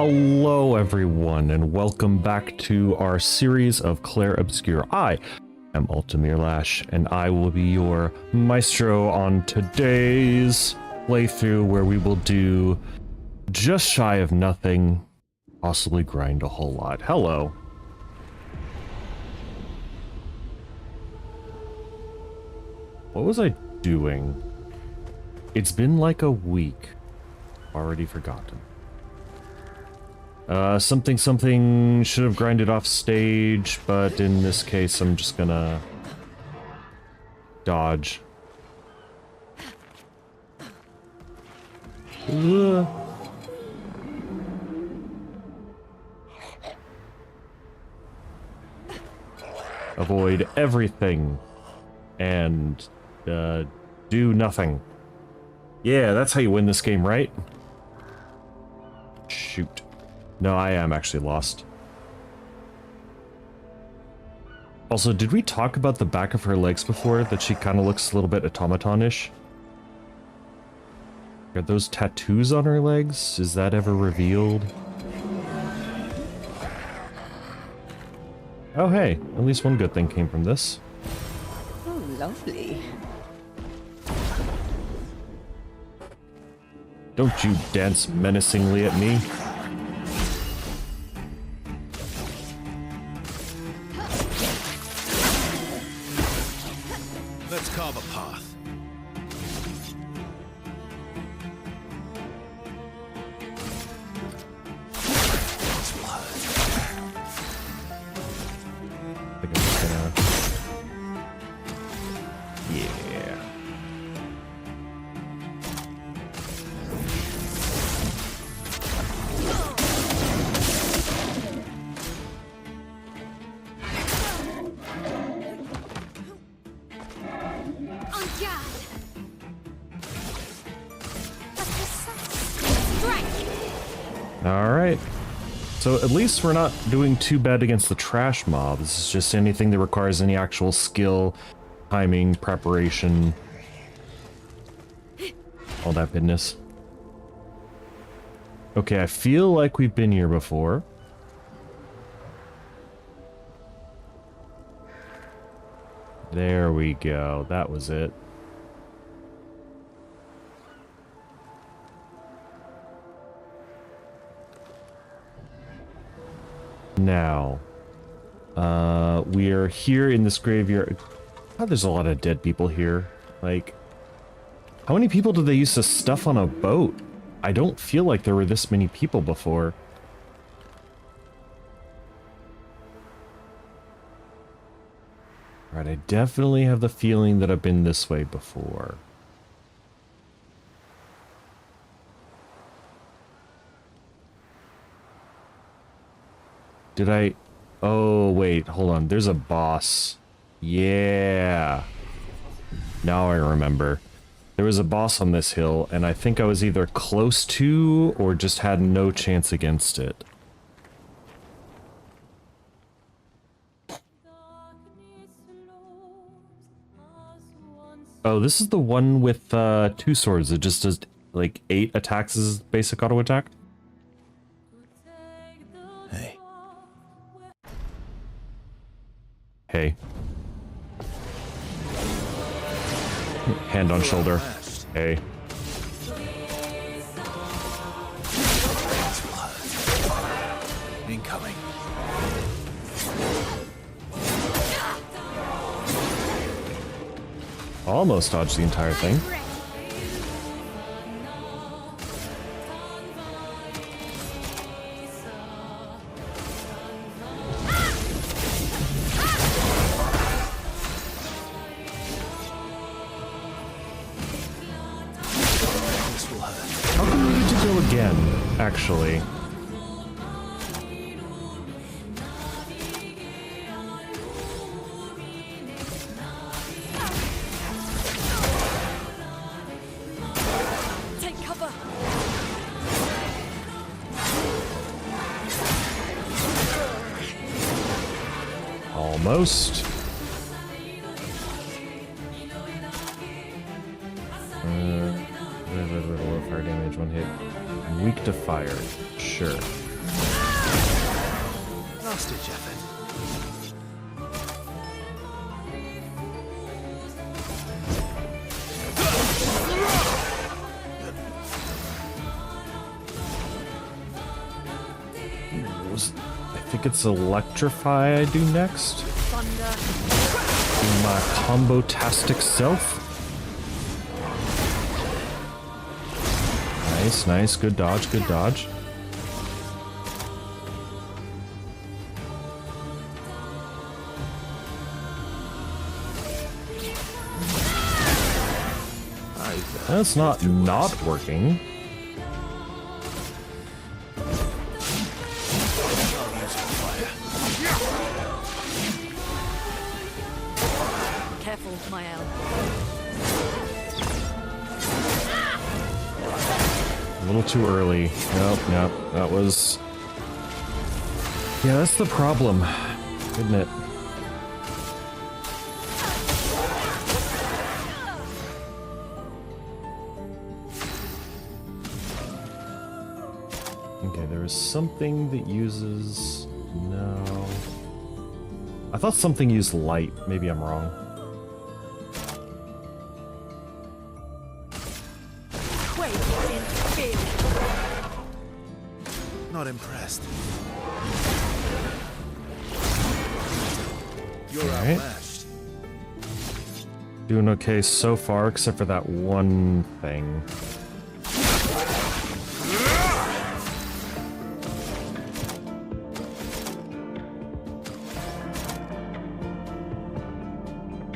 Hello everyone, and welcome back to our series of Clair Obscur. I am Ultimir Lash, and I will be your maestro on today's playthrough, where we will do just shy of nothing, possibly grind a whole lot. Hello. What was I doing? It's been like a week. Already forgotten. Something should have grinded off stage, but in this case I'm just gonna dodge. Ugh. Avoid everything and do nothing. Yeah, that's how you win this game, right? Shoot. No, I am actually lost. Also, did we talk about the back of her legs before? That she kind of looks a little bit automaton-ish? Are those tattoos on her legs? Is that ever revealed? Oh hey, at least one good thing came from this. Oh, lovely. Don't you dance menacingly at me. Let's carve a path. This will hurt. I think I'm just gonna... Yeah. Alright. So at least we're not doing too bad against the trash mob. This is just anything that requires any actual skill, timing, preparation, all that business. Okay, I feel like we've been here before. There we go. That was it. Now, we are here in this graveyard. Oh, there's a lot of dead people here. Like, how many people did they used to stuff on a boat? I don't feel like there were this many people before. Right, I definitely have the feeling that I've been this way before. Did I... Oh, wait, hold on. There's a boss. Yeah. Now I remember. There was a boss on this hill, and I think I was either close to or just had no chance against it. Oh, this is the one with two swords. It just does, like, 8 attacks as basic auto attack? Hey. Hey. Hand on shoulder. Hey. This will hurt. Incoming. Almost dodged the entire thing. How come we need to go again, actually? Take cover. Almost. Fire damage, one hit. Weak to fire. Sure. Last ditch effort. I think it's electrify I do next. My combo-tastic self. Nice, nice. Good dodge, good dodge. That's not working. Careful, my El. A little too early. Nope, nope. That was... Yeah, that's the problem, isn't it? Okay, there is something that uses... No... I thought something used light. Maybe I'm wrong. Not impressed. You're Alright. outmatched. Doing okay so far, except for that one thing.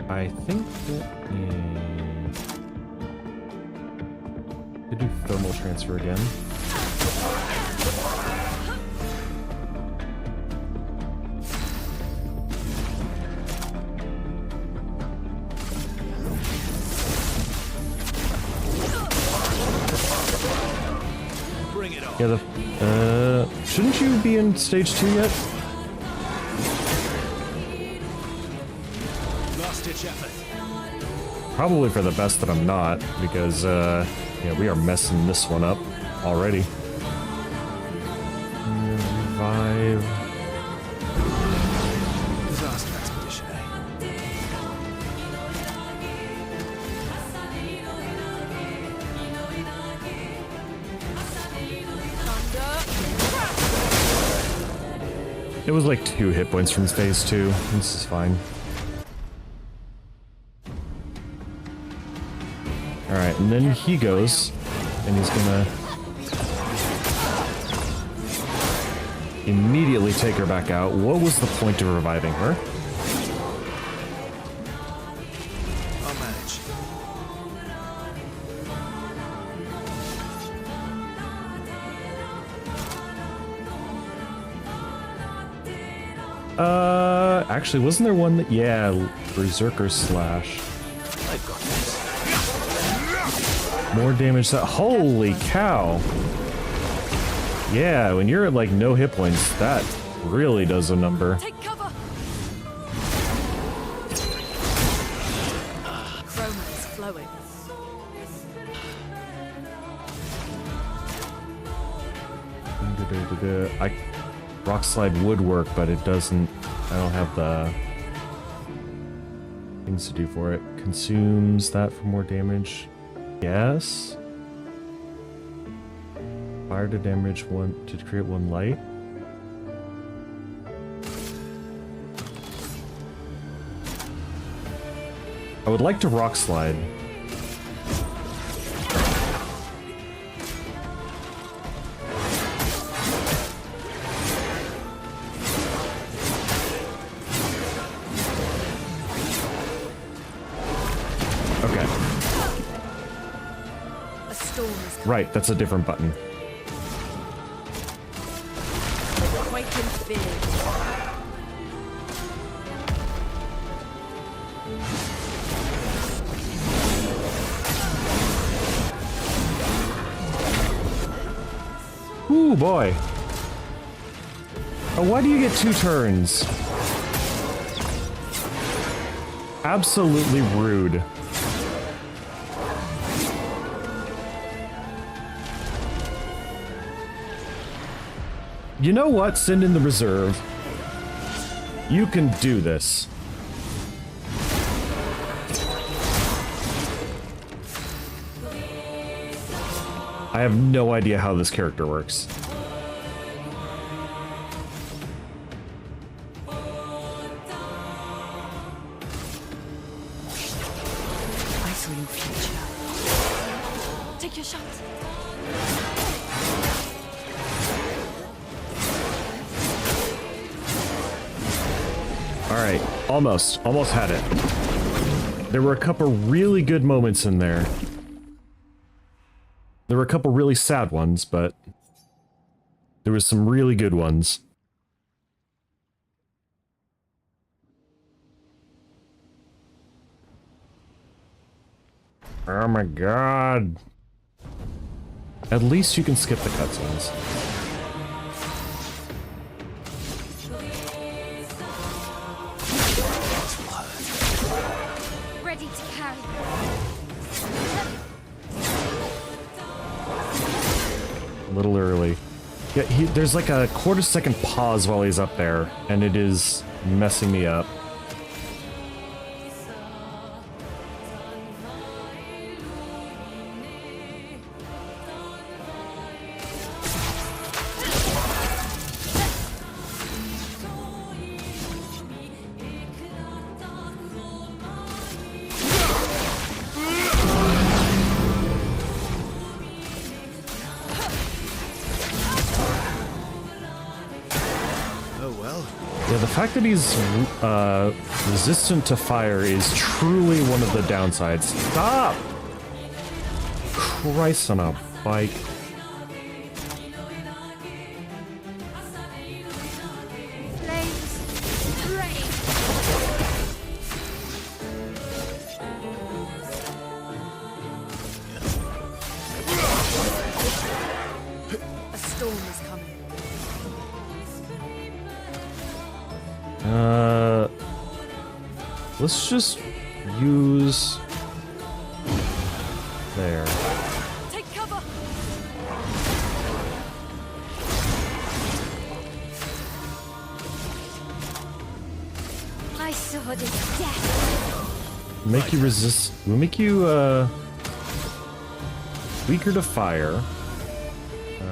I think that... Could do thermal transfer again. Bring it on. Yeah, shouldn't you be in stage 2 yet? Last ditch effort. Probably for the best that I'm not, because, yeah, we are messing this one up already. Revive. Disaster expedition, eh? It was like 2 hit points from phase 2. This is fine. Alright, and then he goes, and he's gonna immediately take her back out. What was the point of reviving her? I'll manage. Actually, wasn't there one that, yeah, Berserker Slash. I've got this. More damage that, holy cow. Yeah, when you're at like no hit points, that really does a number. Take cover. Chroma is flowing. Rock Slide would work, but it doesn't, I don't have the things to do for it. Consumes that for more damage. Yes. Fire to damage one to create 1 light. I would like to Rock Slide. Okay. A storm is Right, that's a different button. quake in fear. Ooh, boy. Oh, why do you get 2 turns? Absolutely rude. You know what? Send in the reserve. You can do this. I have no idea how this character works. I saw your future. Take your shot. All right, almost had it. There were a couple really good moments in there. There were a couple really sad ones, but there was some really good ones. Oh my god. At least you can skip the cutscenes. Ready to carry. A little early. Yeah, there's like a quarter-second pause while he's up there, and it is messing me up. Yeah, the fact that he's resistant to fire is truly one of the downsides. Stop! Christ on a bike. A storm is coming. Let's just use there. Take cover. My sword is death. Make you resist. We'll make you weaker to fire.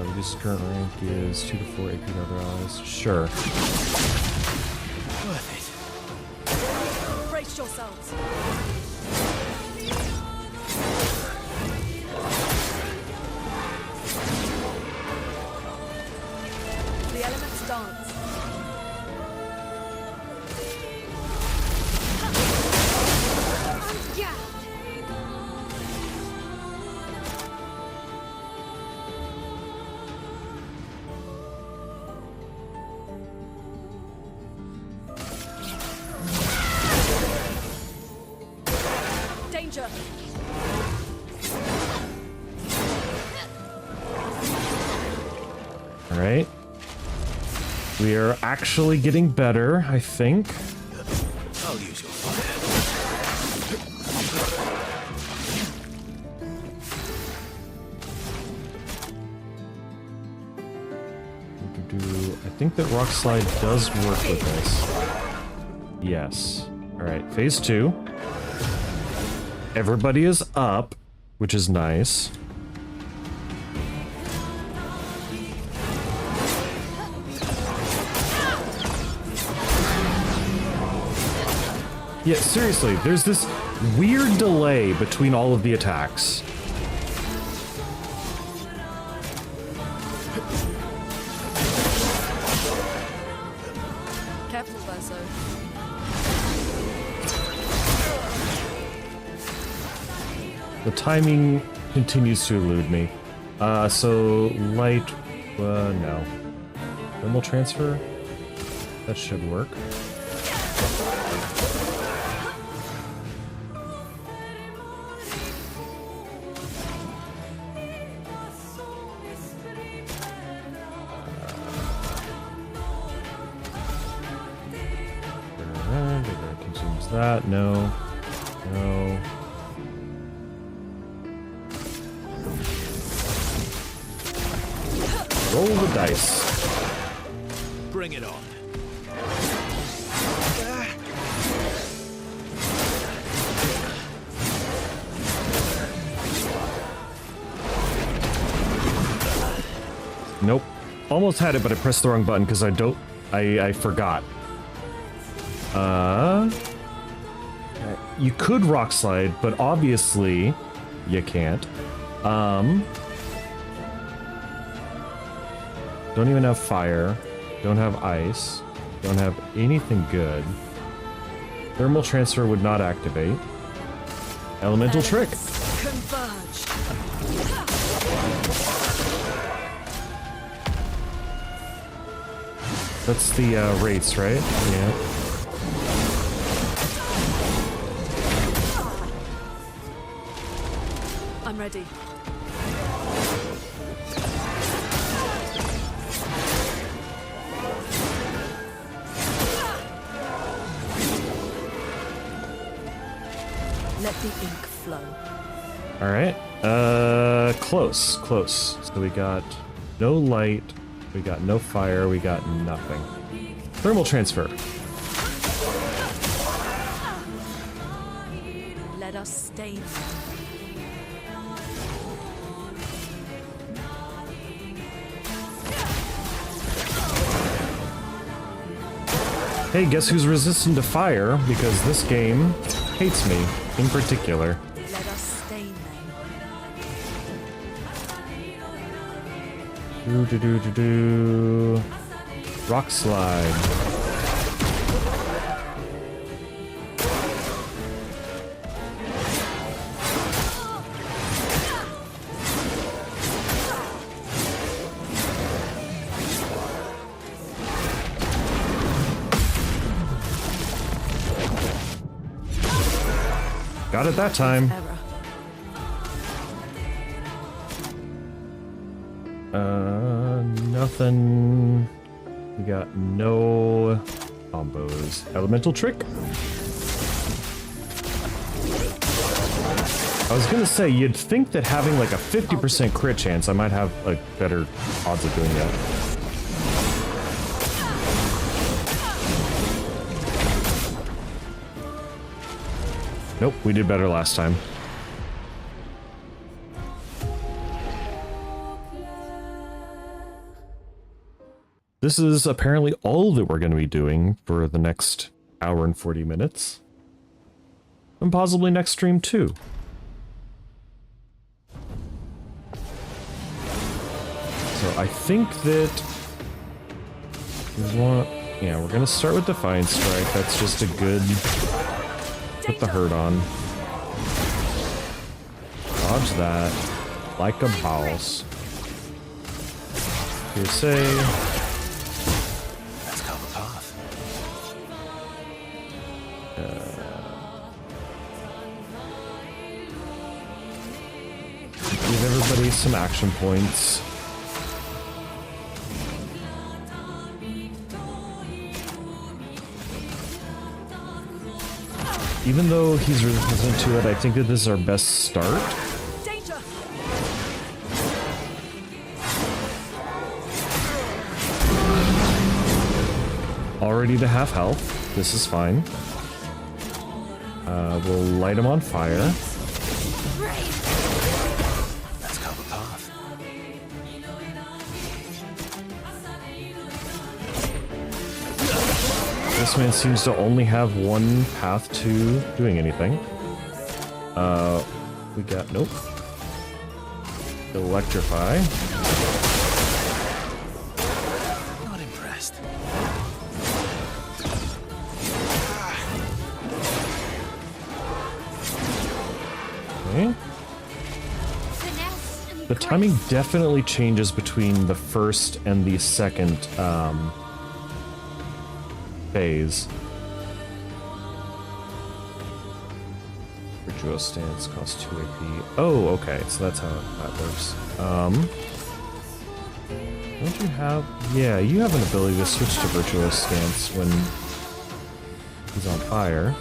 Reduce current rank is 2 to 4 AP to other allies. Sure. Worth it. Brace yourselves. The elements dance. Yeah. Danger. All right. We are actually getting better, I think. I'll use your fire. I think that Rock Slide does work with this. Yes. All right, phase 2. Everybody is up, which is nice. Yeah, seriously, there's this weird delay between all of the attacks. Careful, Verso. The timing continues to elude me. So light, no. Thermal transfer? That should work. Consumes that, no. No. Roll the dice. Bring it on. almost had it, but I pressed the wrong button because I forgot. You could rock slide, but obviously you can't. Don't even have fire. Don't have ice. Don't have anything good. Thermal transfer would not activate. Elemental trick. Converge. That's the race, right? Yeah. I'm ready. Let the ink flow. All right. Close. So we got no light, we got no fire, we got nothing. Thermal transfer. Let us stain. Hey, guess who's resistant to fire? Because this game hates me in particular. Let us stain them. Rock slide. Got it that time. Error. Nothing. We got no combos. Elemental trick. I was gonna say, you'd think that having like a 50% crit chance, I might have like better odds of doing that. Nope, we did better last time. This is apparently all that we're going to be doing for the next hour and 40 minutes. And possibly next stream too. So I think that we want, yeah, we're going to start with Defiance Strike. That's just a good, put the hurt on. Dodge that like a boss. PSA. Give everybody some action points. Even though he's resistant to it, I think that this is our best start. Danger. Already to half health. This is fine. We'll light him on fire. This man seems to only have one path to doing anything. We got, nope. Electrify. Not impressed. Okay. The timing definitely changes between the first and the second, phase. Virtuous stance costs 2 AP. Oh, okay, so that's how that works. Don't you have... Yeah, you have an ability to switch to Virtuous stance when he's on fire.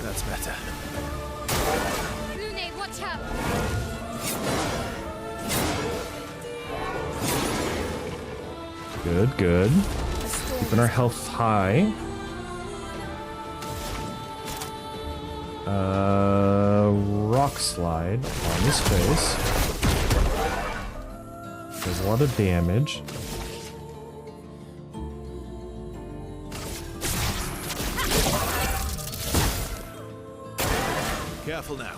That's better. Lune, watch out! Good, good. Keeping our health high. rock slide on his face. Does a lot of damage. Careful now.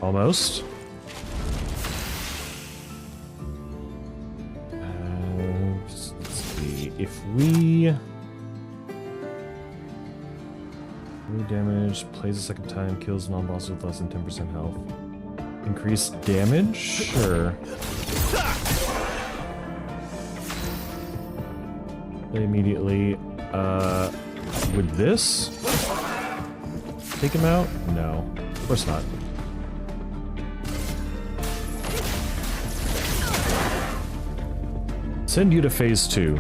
Almost. Let's see. If we... damage, plays a second time, kills non-boss with less than 10% health. Increased damage? Sure. Play immediately. Would this take him out? No. Of course not. Send you to phase 2.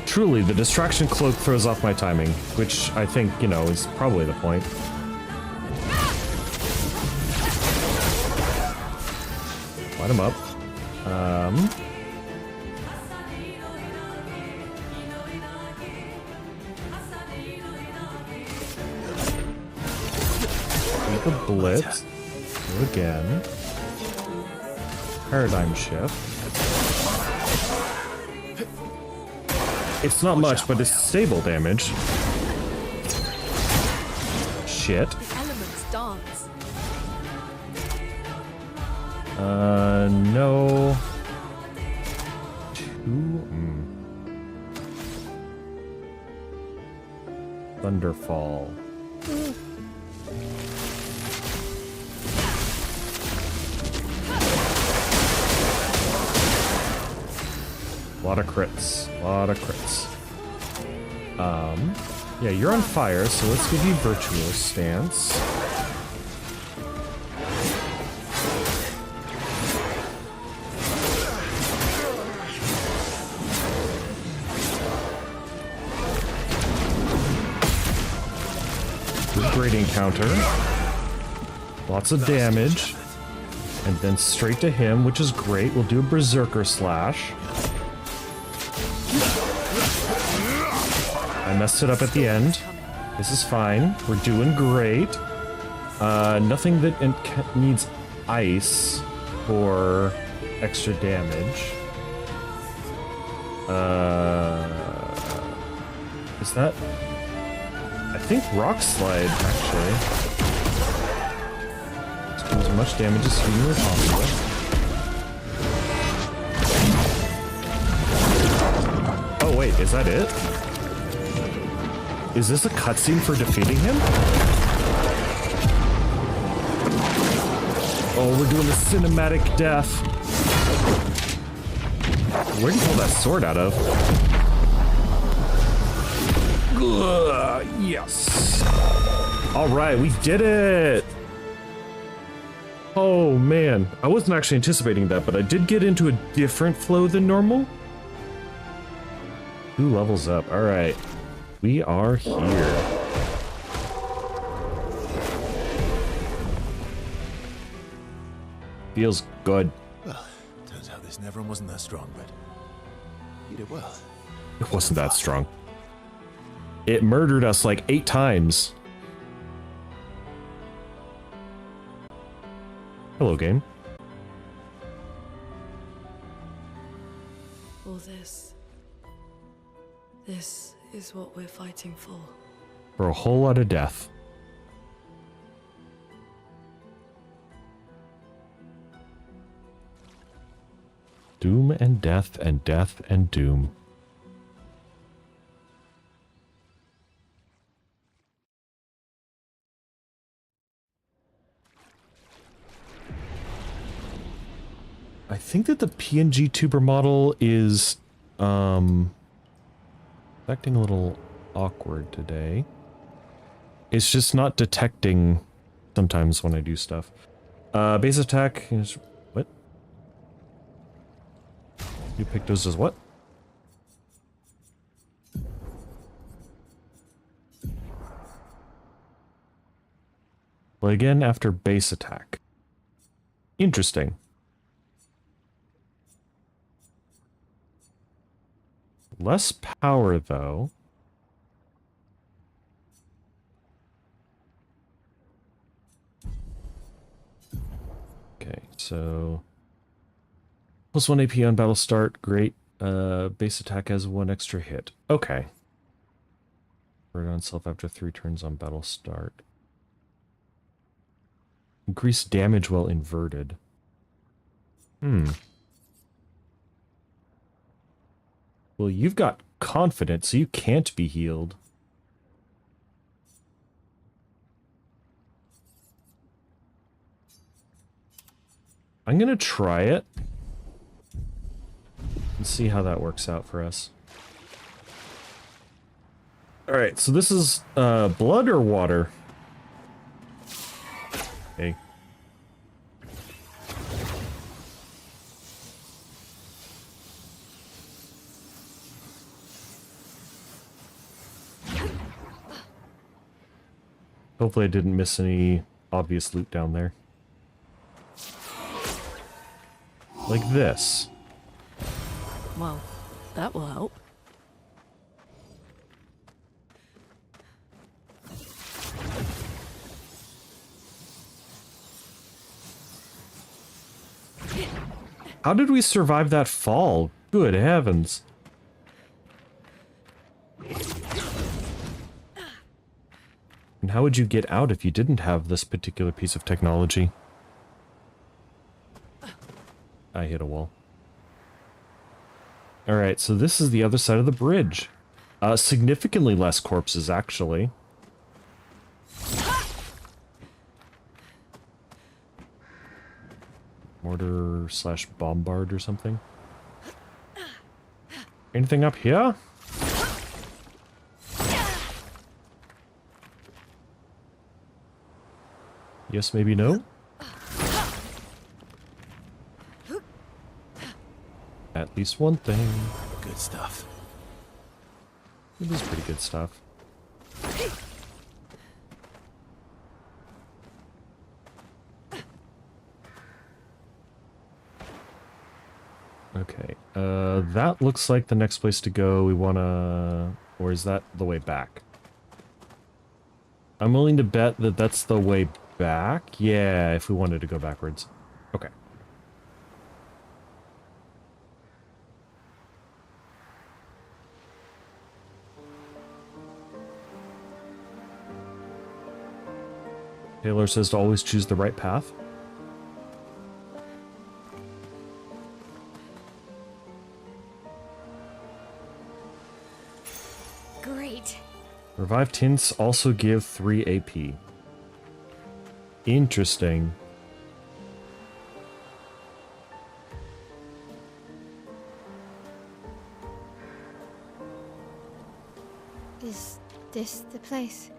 Truly, the distraction cloak throws off my timing, which I think, you know, is probably the point. Light him up. Make a blitz. Do again. Paradigm shift. It's not much, but it's stable damage. Shit. The elements dance. No. Thunderfall. A lot of crits. Yeah, you're on fire, so let's give you virtual stance. Good grading counter. Lots of damage. And then straight to him, which is great. We'll do a berserker slash. I messed it up at the end. This is fine. We're doing great. Nothing that needs ice for extra damage. Is that... I think rock slide, actually. Let's do as much damage as humanly possible. Oh wait, is that it? Is this a cutscene for defeating him? Oh, we're doing a cinematic death. Where'd you pull that sword out of? Yes. All right, we did it. Oh man, I wasn't actually anticipating that, but I did get into a different flow than normal. 2 levels up. All right. We are here. Feels good. Well, turns out this Nevron wasn't that strong, but you did well. It wasn't that strong. It murdered us like 8 times. Hello, game. All this. This is what we're fighting for. For a whole lot of death. Doom and death and death and doom. I think that the PNG tuber model is acting a little awkward today. It's just not detecting sometimes when I do stuff. Base attack is what? You picked those as what? again after base attack. Interesting. Less power, though. Okay, so... +1 AP on battle start, great. Base attack has 1 extra hit. Okay. Burn on self after 3 turns on battle start. Increase damage while inverted. Well, you've got confidence, so you can't be healed. I'm gonna try it. And see how that works out for us. Alright, so this is, blood or water? Okay. Hopefully I didn't miss any obvious loot down there. Like this. Well, that will help. How did we survive that fall? Good heavens. And how would you get out if you didn't have this particular piece of technology? I hit a wall. Alright, so this is the other side of the bridge. Significantly less corpses, actually. Mortar slash bombard or something. Anything up here? Yes, maybe no? At least one thing. Good stuff. It is pretty good stuff. Okay, that looks like the next place to go. We wanna... or is that the way back? I'm willing to bet that that's the way back. Yeah, if we wanted to go backwards. Okay. Taylor says to always choose the right path. Great. Revived tints also give 3 AP. Interesting. Is this the place?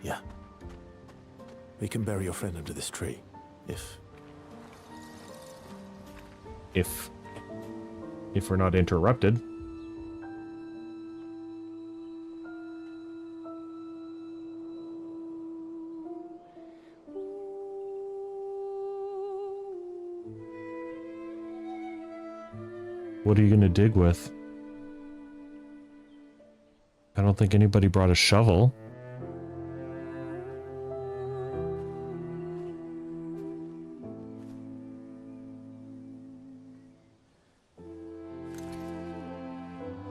Yeah. We can bury your friend under this tree, if we're not interrupted. What are you gonna dig with? I don't think anybody brought a shovel.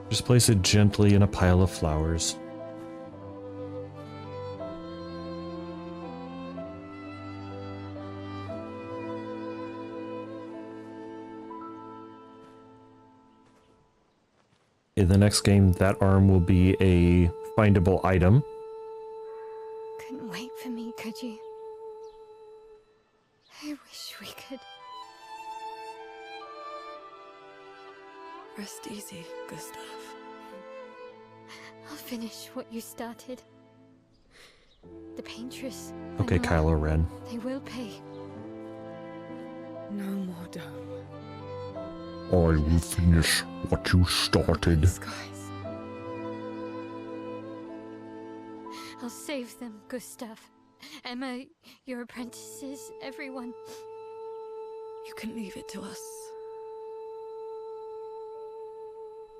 Just place it gently in a pile of flowers. In the next game, that arm will be a findable item. Couldn't wait for me, could you? I wish we could. Rest easy, Gustav. I'll finish what you started. The paintress. Okay, and all, Kylo Ren. They will pay. No more dome. I will finish what you started. Skies. I'll save them, Gustav. Emma, your apprentices, everyone. You can leave it to us.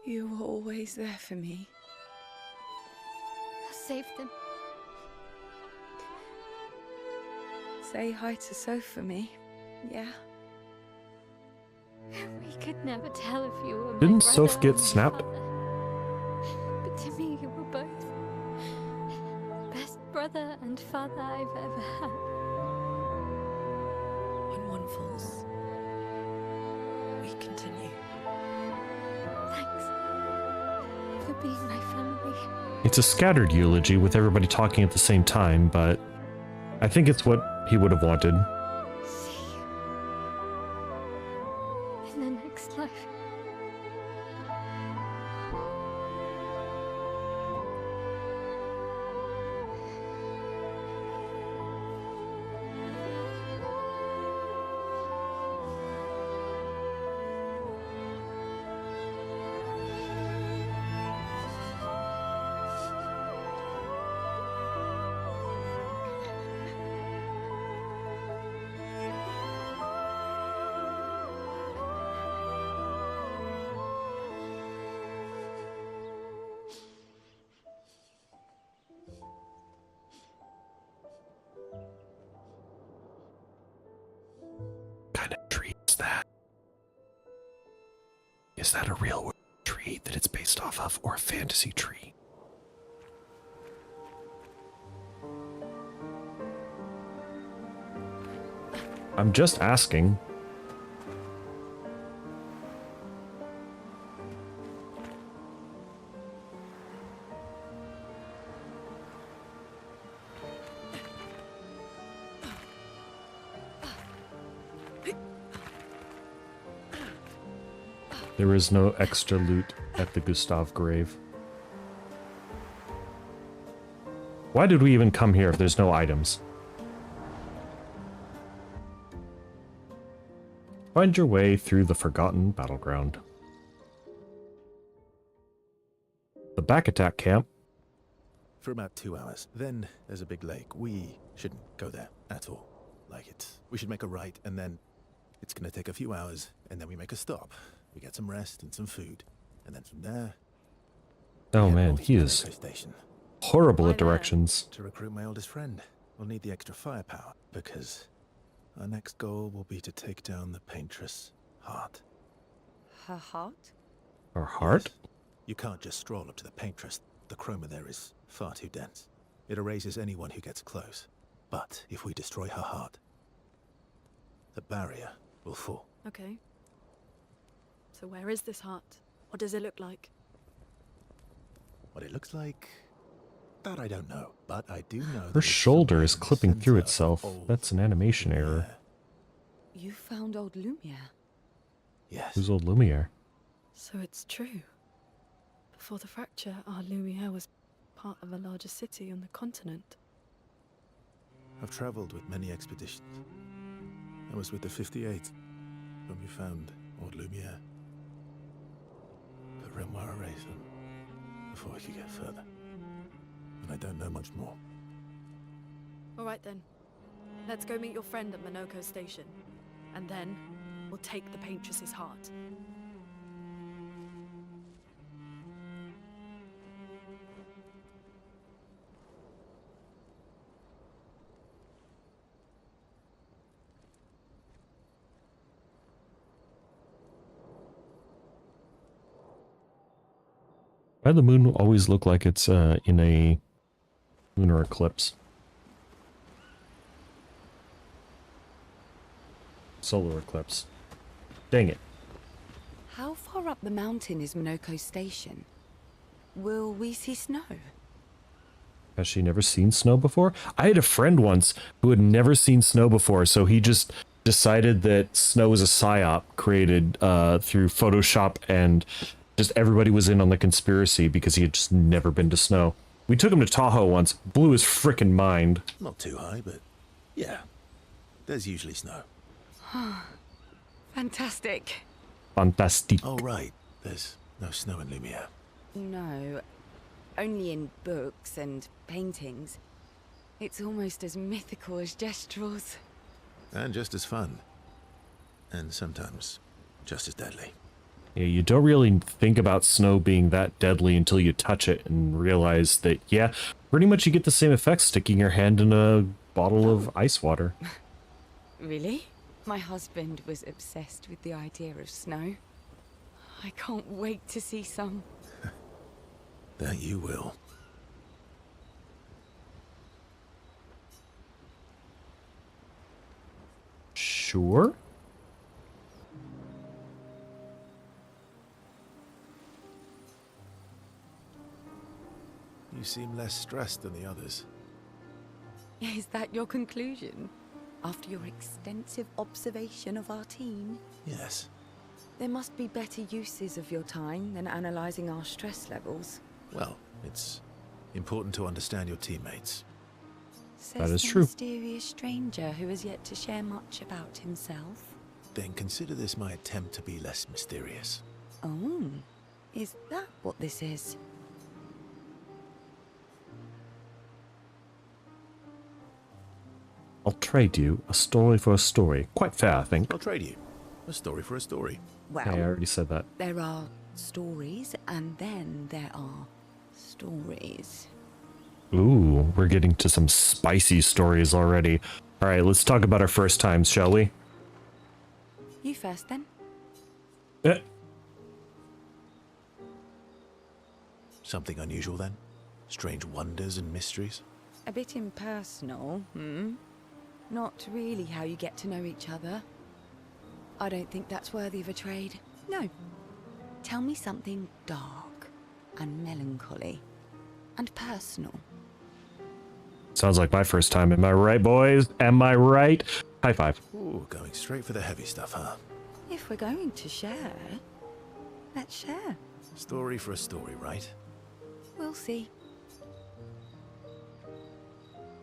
You were always there for me. I'll save them. Say hi to Soph for me, yeah? We could never tell if you were my Didn't brother Soph get or my snapped? father. But to me, you were both. Best brother and father I've ever had. When one falls, we continue. Thanks for being my family. It's a scattered eulogy with everybody talking at the same time, but I think it's what he would have wanted. See you in the next life. Kind of tree is that? Is that a real tree that it's based off of, or a fantasy tree? I'm just asking. There is no extra loot at the Gustav grave. Why did we even come here if there's no items? Find your way through the forgotten battleground. The back attack camp. For about 2 hours. Then there's a big lake. We shouldn't go there at all. We should make a right, and then it's gonna take a few hours, and then we make a stop. We get some rest and some food, and then from there... Oh we head man, north he to is Monaco Station. horrible Why at there? directions. To recruit my oldest friend. We'll need the extra firepower, because our next goal will be to take down the paintress Heart. Her heart? Our heart? Yes. You can't just stroll up to the paintress. The chroma there is far too dense. It erases anyone who gets close. But if we destroy her heart, the barrier will fall. Okay. So where is this heart? What does it look like? What it looks like, that I don't know. But I do know that Her it's shoulder somewhere is in the clipping through center of itself. old That's an animation error. Lumiere. You found old Lumiere. Yes. Who's old Lumiere? So it's true. Before the fracture, our Lumiere was part of a larger city on the continent. I've traveled with many expeditions. I was with the 58th when we found old Lumiere. But Renoir erased them before we could get further. And I don't know much more. All right then. Let's go meet your friend at Monaco Station. And then, we'll take the paintress's heart. Why does the moon always look like it's in a lunar eclipse? Solar eclipse. Dang it. How far up the mountain is Monaco Station? Will we see snow? Has she never seen snow before? I had a friend once who had never seen snow before, so he just decided that snow was a psyop created through Photoshop, and just everybody was in on the conspiracy because he had just never been to snow. We took him to Tahoe once, blew his frickin' mind. Not too high, but yeah. There's usually snow. Fantastic. Fantastic. Oh, right. There's no snow in Lumiere. No, only in books and paintings. It's almost as mythical as Gestrels. And just as fun. And sometimes just as deadly. Yeah, you don't really think about snow being that deadly until you touch it and realize that, yeah, pretty much you get the same effect sticking your hand in a bottle of ice water. Really? My husband was obsessed with the idea of snow. I can't wait to see some. That you will. Sure. You seem less stressed than the others. Is that your conclusion? After your extensive observation of our team? Yes. There must be better uses of your time than analysing our stress levels. Well, it's important to understand your teammates. Says That is the true. mysterious stranger who has yet to share much about himself. Then consider this my attempt to be less mysterious. Oh, is that what this is? I'll trade you a story for a story. Quite fair, I think. I'll trade you. A story for a story. Well, Hey, I already said that. there are stories, and then there are stories. Ooh, we're getting to some spicy stories already. All right, let's talk about our first times, shall we? You first, then. Eh, Something unusual then? Strange wonders and mysteries? A bit impersonal, Not really how you get to know each other. I don't think that's worthy of a trade. No. Tell me something dark and melancholy and personal. sounds like my first time. Am I right, boys? Am I right? High five. Ooh, going straight for the heavy stuff, huh? If we're going to share, let's share. Story for a story, right? We'll see.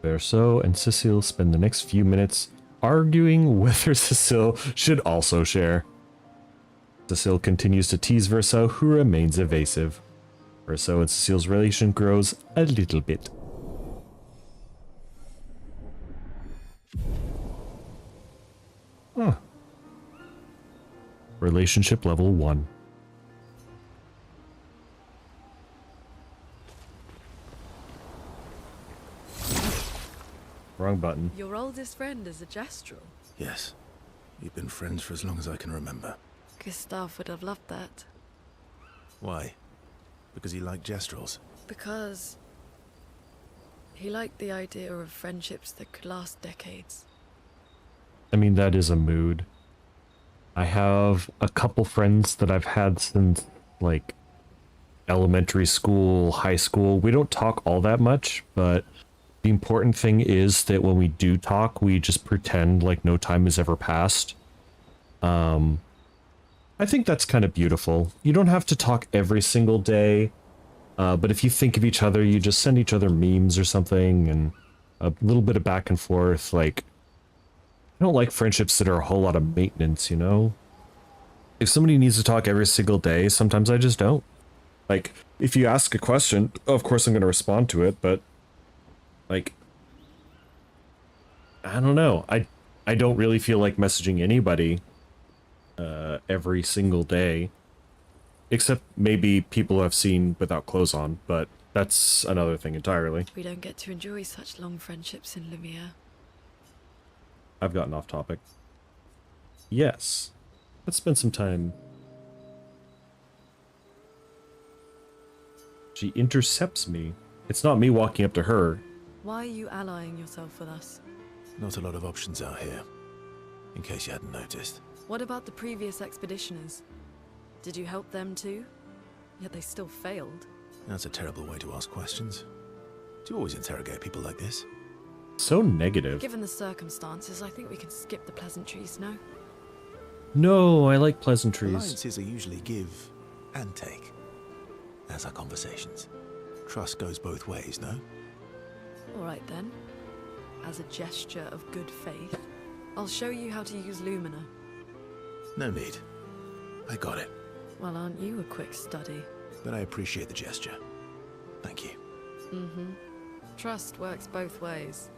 Verso and Cecile spend the next few minutes arguing whether Cecile should also share. Cecile continues to tease Verso, who remains evasive. Verso and Cecile's relation grows a little bit. Huh. Relationship level 1. Wrong button. Your oldest friend is a Gestrel. Yes. We've been friends for as long as I can remember. Gustav would have loved that. Why? Because he liked Gestrels. Because he liked the idea of friendships that could last decades. I mean, that is a mood. I have a couple friends that I've had since, like, elementary school, high school. We don't talk all that much, but the important thing is that when we do talk, we just pretend like no time has ever passed. I think that's kind of beautiful. You don't have to talk every single day, but if you think of each other, you just send each other memes or something, and a little bit of back and forth. Like, I don't like friendships that are a whole lot of maintenance, you know? If somebody needs to talk every single day, sometimes I just don't. Like, if you ask a question, of course I'm going to respond to it, but, like, I don't know. I don't really feel like messaging anybody every single day, except maybe people I've seen without clothes on, but that's another thing entirely. We don't get to enjoy such long friendships in Lumiere. I've gotten off topic. Yes. Let's spend some time. She intercepts me. It's not me walking up to her. Why are you allying yourself with us? Not a lot of options out here, in case you hadn't noticed. What about the previous expeditioners? Did you help them too? Yet they still failed. That's a terrible way to ask questions. Do you always interrogate people like this? So negative. Given the circumstances, I think we can skip the pleasantries, no? No, I like pleasantries. Alliances are usually give and take, as are conversations. Trust goes both ways, no? Alright then. As a gesture of good faith, I'll show you how to use Lumina. No need. I got it. Well, aren't you a quick study? But I appreciate the gesture. Thank you. Mm-hmm. Trust works both ways.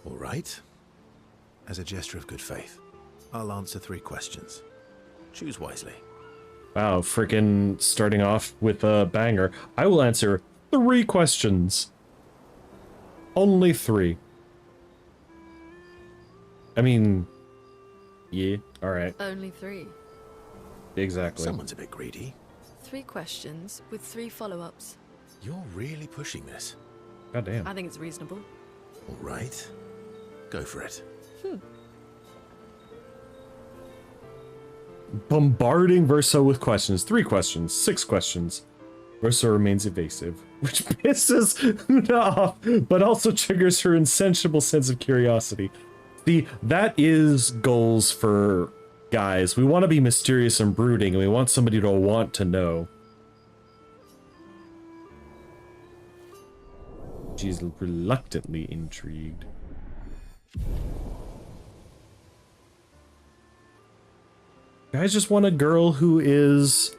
All right. As a gesture of good faith, I'll answer 3 questions. Choose wisely. Wow, freaking starting off with a banger. I will answer 3 questions. Only 3. I mean, yeah, alright. Only 3. Exactly. Someone's a bit greedy. 3 questions with 3 follow-ups. You're really pushing this. God damn. I think it's reasonable. All right. Go for it. Bombarding Verso with questions. 3 questions. 6 questions. Verso remains evasive, which pisses Una off, but also triggers her insatiable sense of curiosity. See, that is goals for guys. We want to be mysterious and brooding, and we want somebody to want to know. She's reluctantly intrigued. Guys just want a girl who is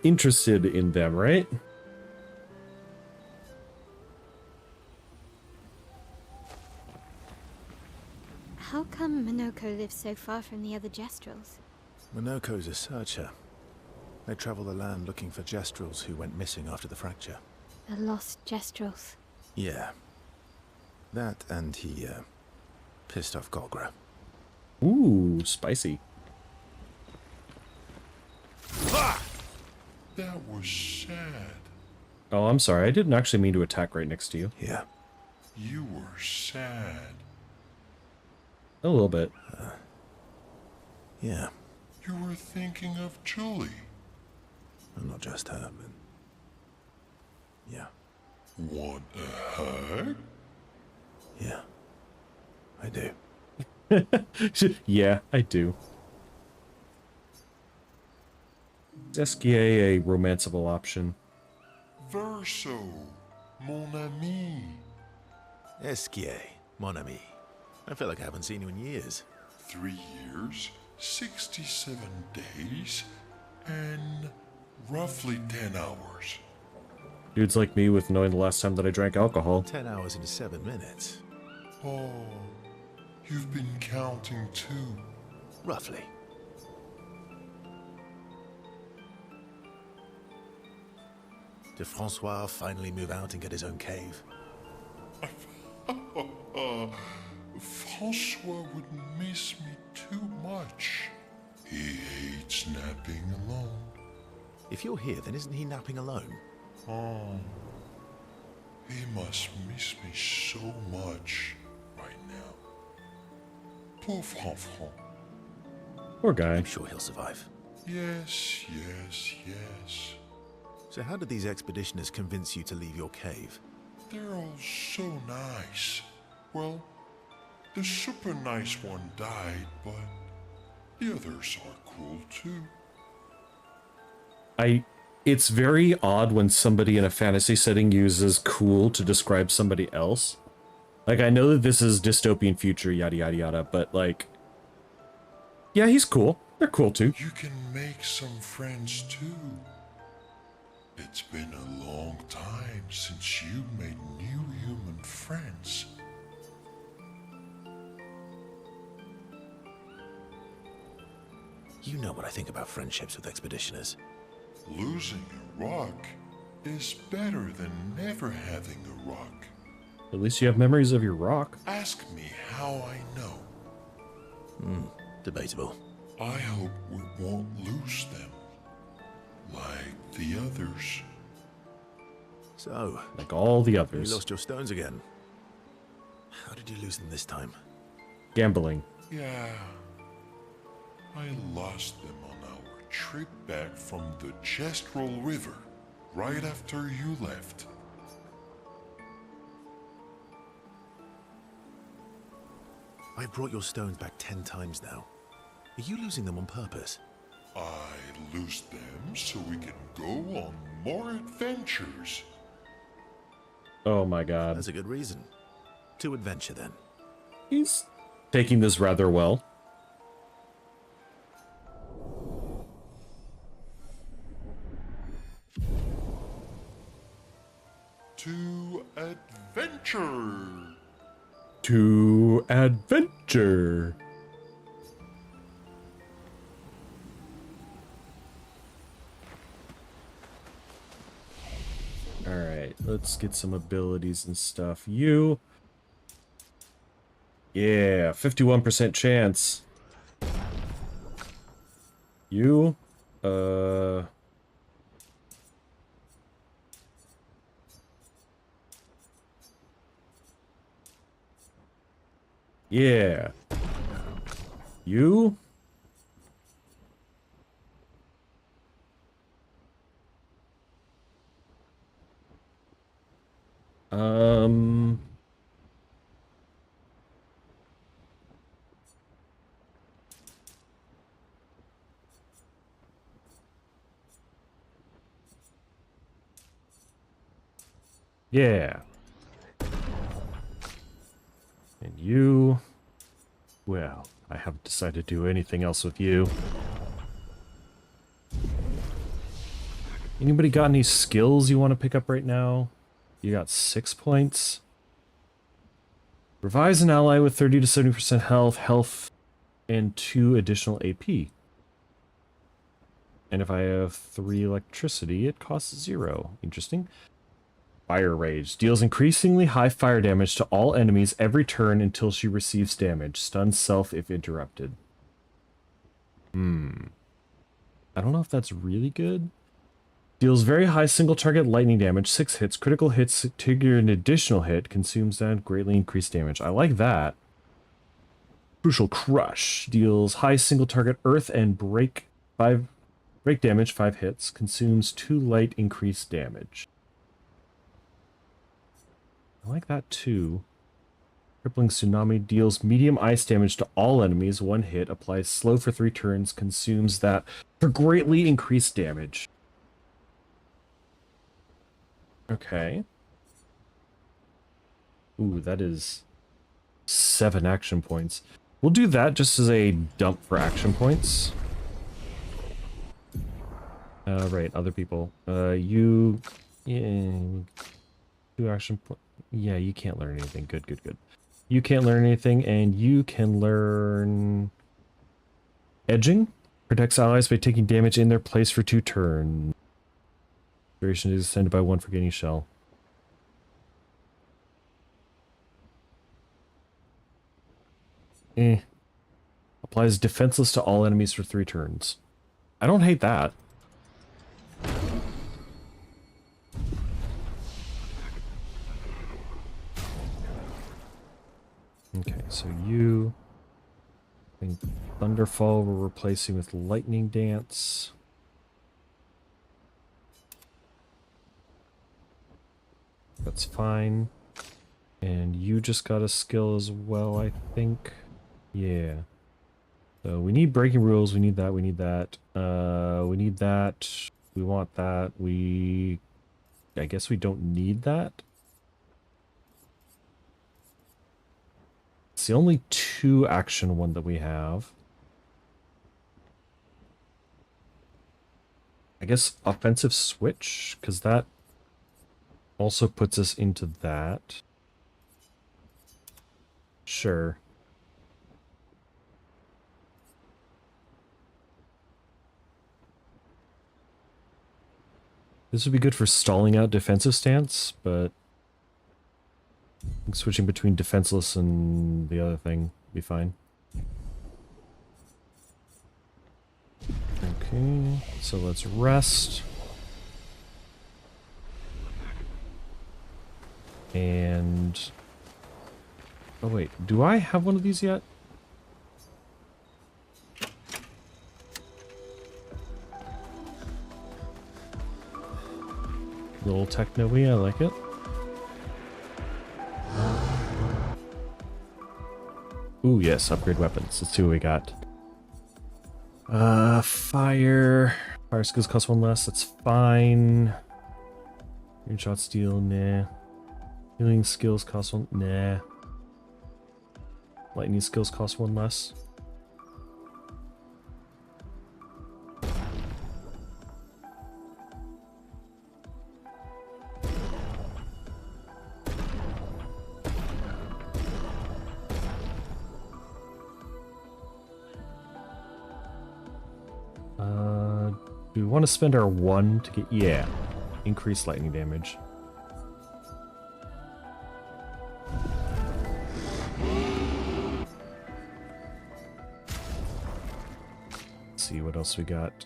interested in them, right? How come Minoko lives so far from the other Gestrels? Minoko's a searcher. They travel the land looking for Gestrels who went missing after the fracture. The lost Gestrels. Yeah. That and he, pissed off Golgra. Ooh, spicy. That was sad. Oh, I'm sorry. I didn't actually mean to attack right next to you. Yeah. You were sad. A little bit. Yeah. You were thinking of Julie. And not just her, but... Yeah. Want a hug? Yeah. I do. Yeah, I do. Is SKA a romanceable option? Verso, mon ami. Esquier, mon ami. I feel like I haven't seen you in years. 3 years, 67 days, and roughly 10 hours. Dudes like me with knowing the last time that I drank alcohol. 10 hours and 7 minutes. Oh, you've been counting too. Roughly. Did Francois finally move out and get his own cave? Francois would miss me too much. He hates napping alone. If you're here, then isn't he napping alone? Oh, he must miss me so much right now. Poor Franfran. Poor guy. I'm sure he'll survive. Yes, yes, yes. So how did these expeditioners convince you to leave your cave? They're all so nice. Well, the super nice one died, but the others are cool too. It's very odd when somebody in a fantasy setting uses cool to describe somebody else. Like, I know that this is dystopian future, yada yada yada, but like... Yeah, he's cool. They're cool too. You can make some friends too. It's been a long time since you made new human friends. You know what I think about friendships with expeditioners. Losing a rock is better than never having a rock. At least you have memories of your rock. Ask me how I know. Debatable. I hope we won't lose them. Like the others. So, Like all the you others. lost your stones again. How did you lose them this time? Gambling. Yeah. I lost them on our trip back from the Gestrel River, right after you left. I've brought your stones back 10 times now. Are you losing them on purpose? I lose them so we can go on more adventures. Oh my god. That's a good reason. To adventure then. He's taking this rather well. to adventure. Alright, let's get some abilities and stuff. You. Yeah, 51% chance. You. Yeah. You. Yeah. And you... Well, I haven't decided to do anything else with you. Anybody got any skills you want to pick up right now? You got 6 points. Revise an ally with 30 to 70% health, and 2 additional AP. And if I have 3 electricity, it costs 0. Interesting. Fire Rage. Deals increasingly high fire damage to all enemies every turn until she receives damage. Stuns self if interrupted. I don't know if that's really good. Deals very high single target lightning damage, 6 hits. Critical hits trigger an additional hit. Consumes that, greatly increased damage. I like that. Crucial Crush. Deals high single target earth and break damage, 5 hits. Consumes 2 light increased damage. I like that too. Crippling Tsunami deals medium ice damage to all enemies, 1 hit, applies slow for 3 turns, consumes that for greatly increased damage. Okay. Ooh, that is 7 action points. We'll do that just as a dump for action points. Right, other people. You... Yeah, 2 action points. Yeah, you can't learn anything. Good, good, good. You can't learn anything, and you can learn... Edging. Protects allies by taking damage in their place for 2 turns. Duration is extended by 1 for gaining shell. Applies defenseless to all enemies for 3 turns. I don't hate that. Okay, so you... I think Thunderfall we're replacing with Lightning Dance. That's fine. And you just got a skill as well, I think. Yeah. So we need breaking rules, we need that, we need that. We need that. We want that. I guess we don't need that. It's the only 2 action one that we have. I guess offensive switch, because that also puts us into that. Sure. This would be good for stalling out defensive stance, but I think switching between defenseless and the other thing would be fine. Okay, so let's rest. And... oh wait, do I have one of these yet? Little techno-y, I like it. Ooh, yes, upgrade weapons. Let's see what we got. Fire. Fire skills cost 1 less, that's fine. Green shot steal, nah. Healing skills cost 1, nah. Lightning skills cost 1 less. Do we want to spend our 1 to get... Yeah. Increased lightning damage. Let's see what else we got.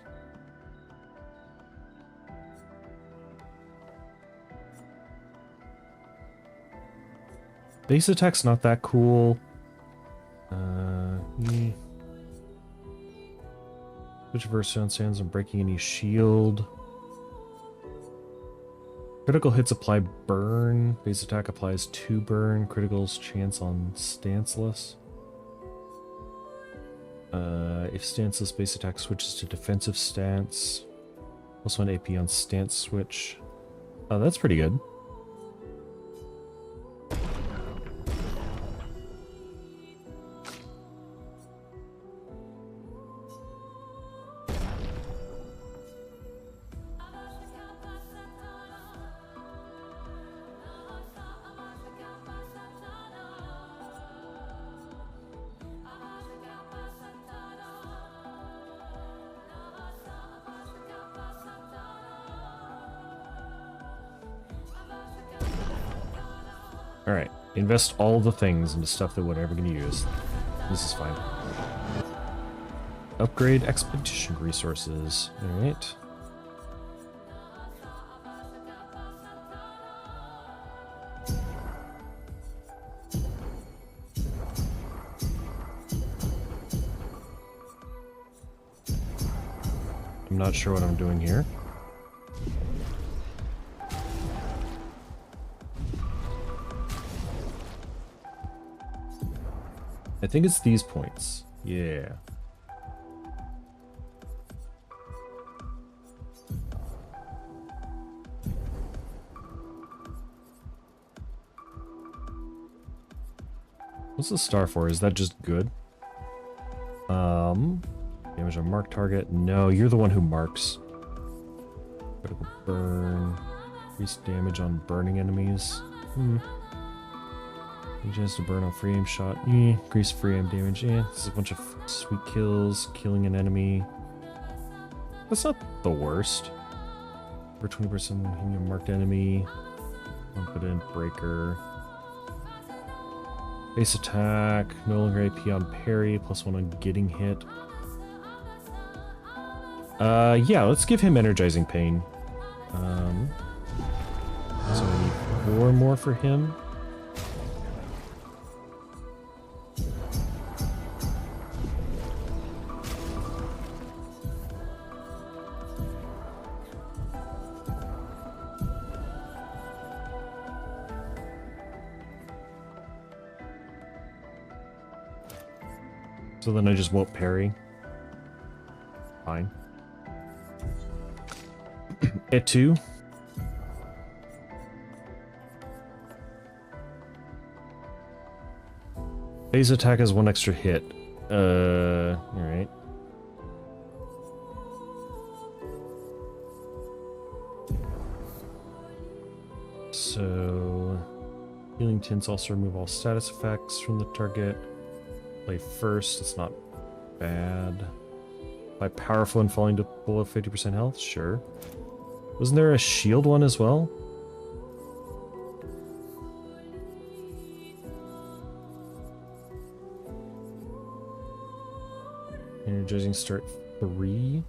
Base attack's not that cool. Switch versatile stands on breaking any shield. Critical hits apply burn. Base attack applies 2 burn. Critical's chance on stanceless. If stanceless, base attack switches to defensive stance. Also an AP on stance switch. Oh, that's pretty good. Alright, invest all the things into stuff that we're never going to use. This is fine. Upgrade expedition resources. Alright. I'm not sure what I'm doing here. I think it's these points. Yeah. What's the star for? Is that just good? Damage on mark target. No, you're the one who marks. Critical burn. Increase damage on burning enemies. Chance to burn on free aim shot. Increase free aim damage. This is a bunch of sweet kills. Killing an enemy. That's not the worst. For 20% hitting a marked enemy. Confident breaker. Base attack. No longer AP on parry. +1 on getting hit. Yeah, let's give him energizing pain. So I need 4 more for him. So then I just won't parry. Fine. Hit 2. Phase attack has 1 extra hit. Alright. So healing tints also remove all status effects from the target. Play first, it's not bad. By powerful and falling to below 50% health? Sure. Wasn't there a shield one as well? Energizing start 3.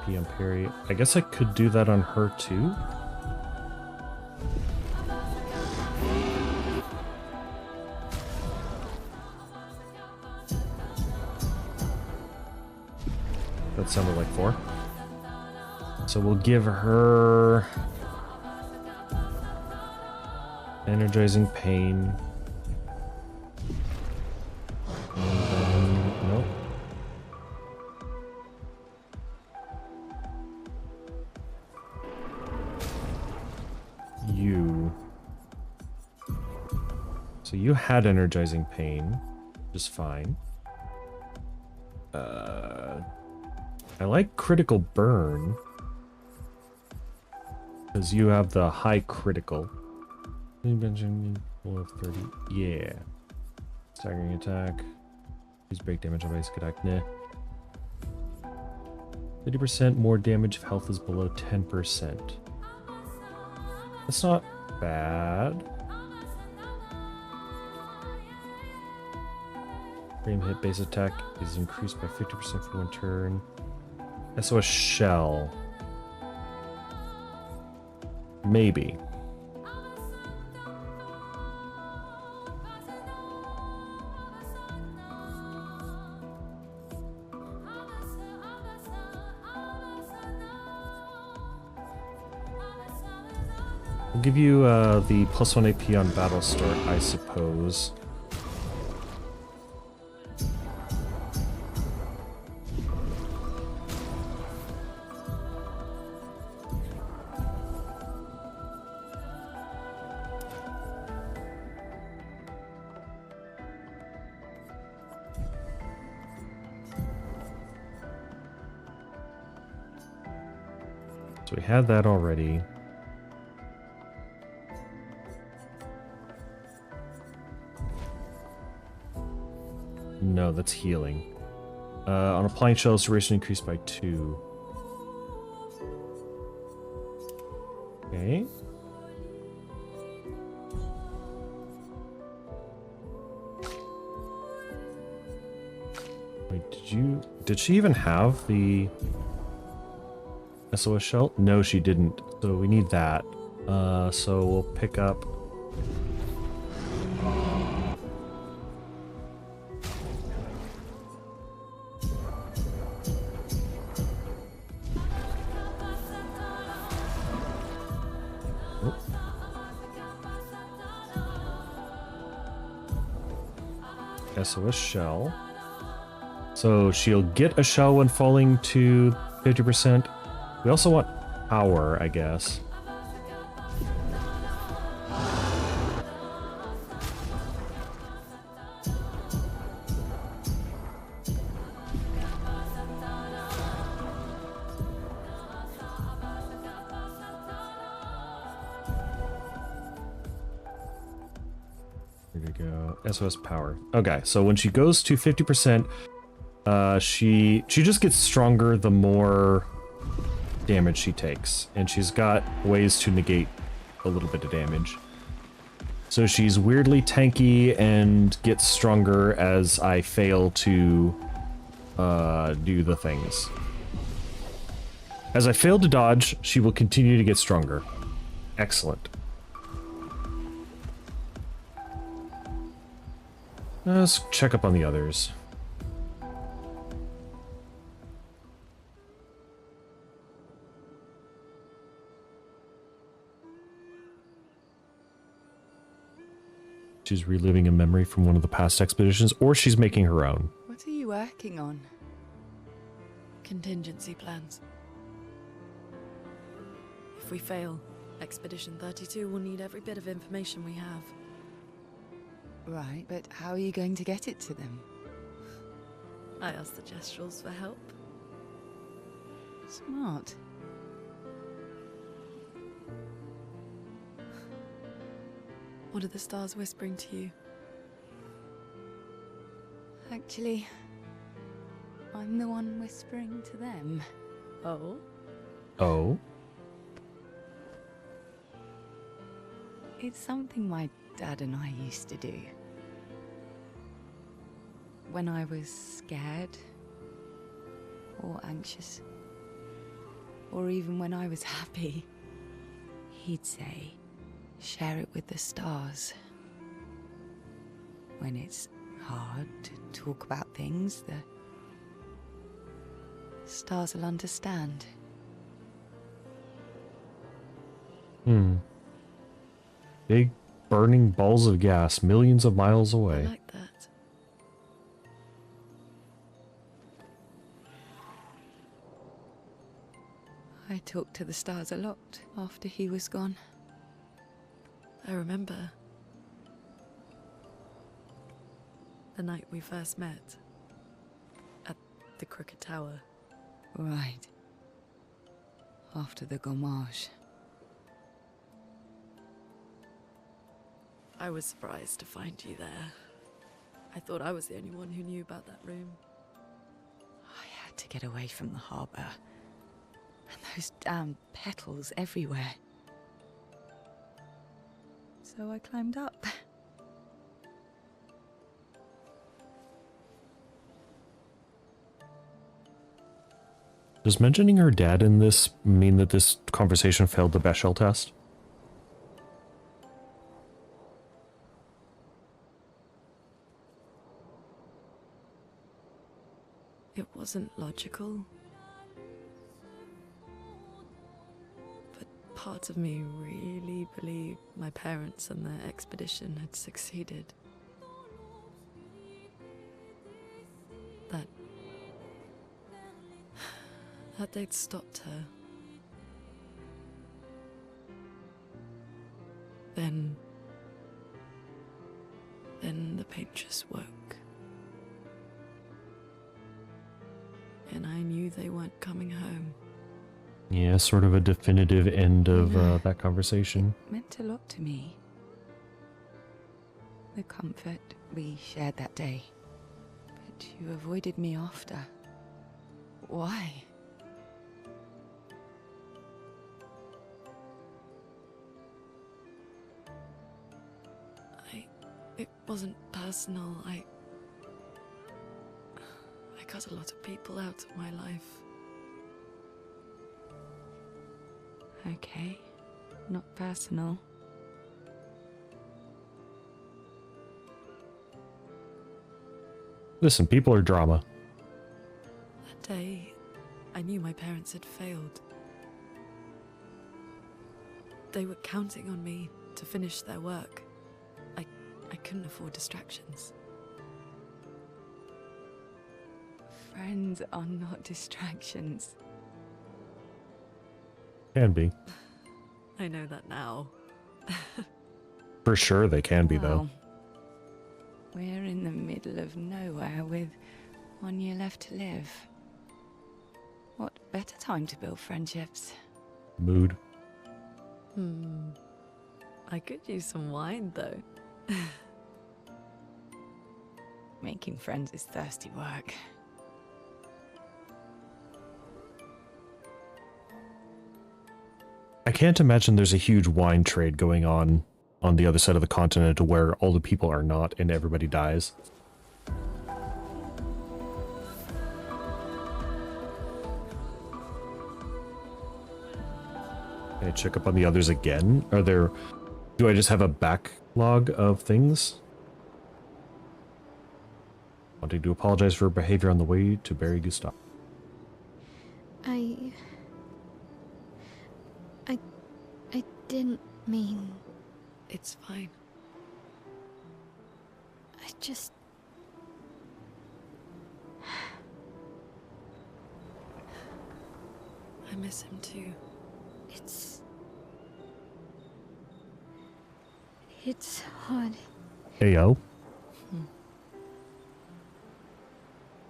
P on parry. I guess I could do that on her too. That sounded like 4. So we'll give her energizing pain. And then, nope. You. So you had energizing pain, which is fine. I like critical burn. Because you have the high critical. Below 30. Yeah. Staggering attack. Use break damage on basic attack. Nah. 50% more damage if health is below 10%. That's not bad. Frame hit base attack is increased by 50% for one turn. SOS shell. Maybe. I'll give you the +1 AP on battle start, I suppose. So we had that already. No, that's healing. On applying shells, duration increased by 2. Okay. Wait, did she even have the SOS shell? No, she didn't. So we need that. So we'll pick up. SOS shell. So she'll get a shell when falling to 50%. We also want power, I guess. Here we go. SOS power. Okay, so when she goes to 50%, she just gets stronger the more damage she takes, and she's got ways to negate a little bit of damage. So she's weirdly tanky and gets stronger as I fail to do the things. As I fail to dodge, she will continue to get stronger. Excellent. Let's check up on the others. She's reliving a memory from one of the past expeditions, or she's making her own. What are you working on? Contingency plans. If we fail, Expedition 32 will need every bit of information we have. Right, but how are you going to get it to them? I asked the Gestrals for help. Smart. What are the stars whispering to you? Actually, I'm the one whispering to them. Oh? Oh? It's something my dad and I used to do. When I was scared, or anxious, or even when I was happy, he'd say, share it with the stars. When it's hard to talk about things, the stars will understand. Big burning balls of gas millions of miles I away. like that. I talked to the stars a lot after he was gone. I remember the night we first met at the Crooked Tower. Right. After the gommage. I was surprised to find you there. I thought I was the only one who knew about that room. I had to get away from the harbour. And those damn petals everywhere. So I climbed up. Does mentioning her dad in this mean that this conversation failed the Bechdel test? It wasn't logical. But parts of me really believed my parents and their expedition had succeeded. That they'd stopped her. Then the pain just woke. And I knew they weren't coming home. Yeah, sort of a definitive end of that conversation. It meant a lot to me. The comfort we shared that day. But you avoided me after. Why? It wasn't personal. I cut a lot of people out of my life. Okay, not personal. Listen, people are drama. That day, I knew my parents had failed. They were counting on me to finish their work. I couldn't afford distractions. Friends are not distractions. Can be. I know that now. For sure they can be, though. Well, we're in the middle of nowhere with 1 year left to live. What better time to build friendships? Mood. I could use some wine, though. Making friends is thirsty work. I can't imagine there's a huge wine trade going on the other side of the continent where all the people are not and everybody dies. Can I check up on the others again? Do I just have a backlog of things? Wanting to apologize for her behavior on the way to bury Gustav. I didn't mean... It's fine. I just... I miss him too. It's hard. Ayo.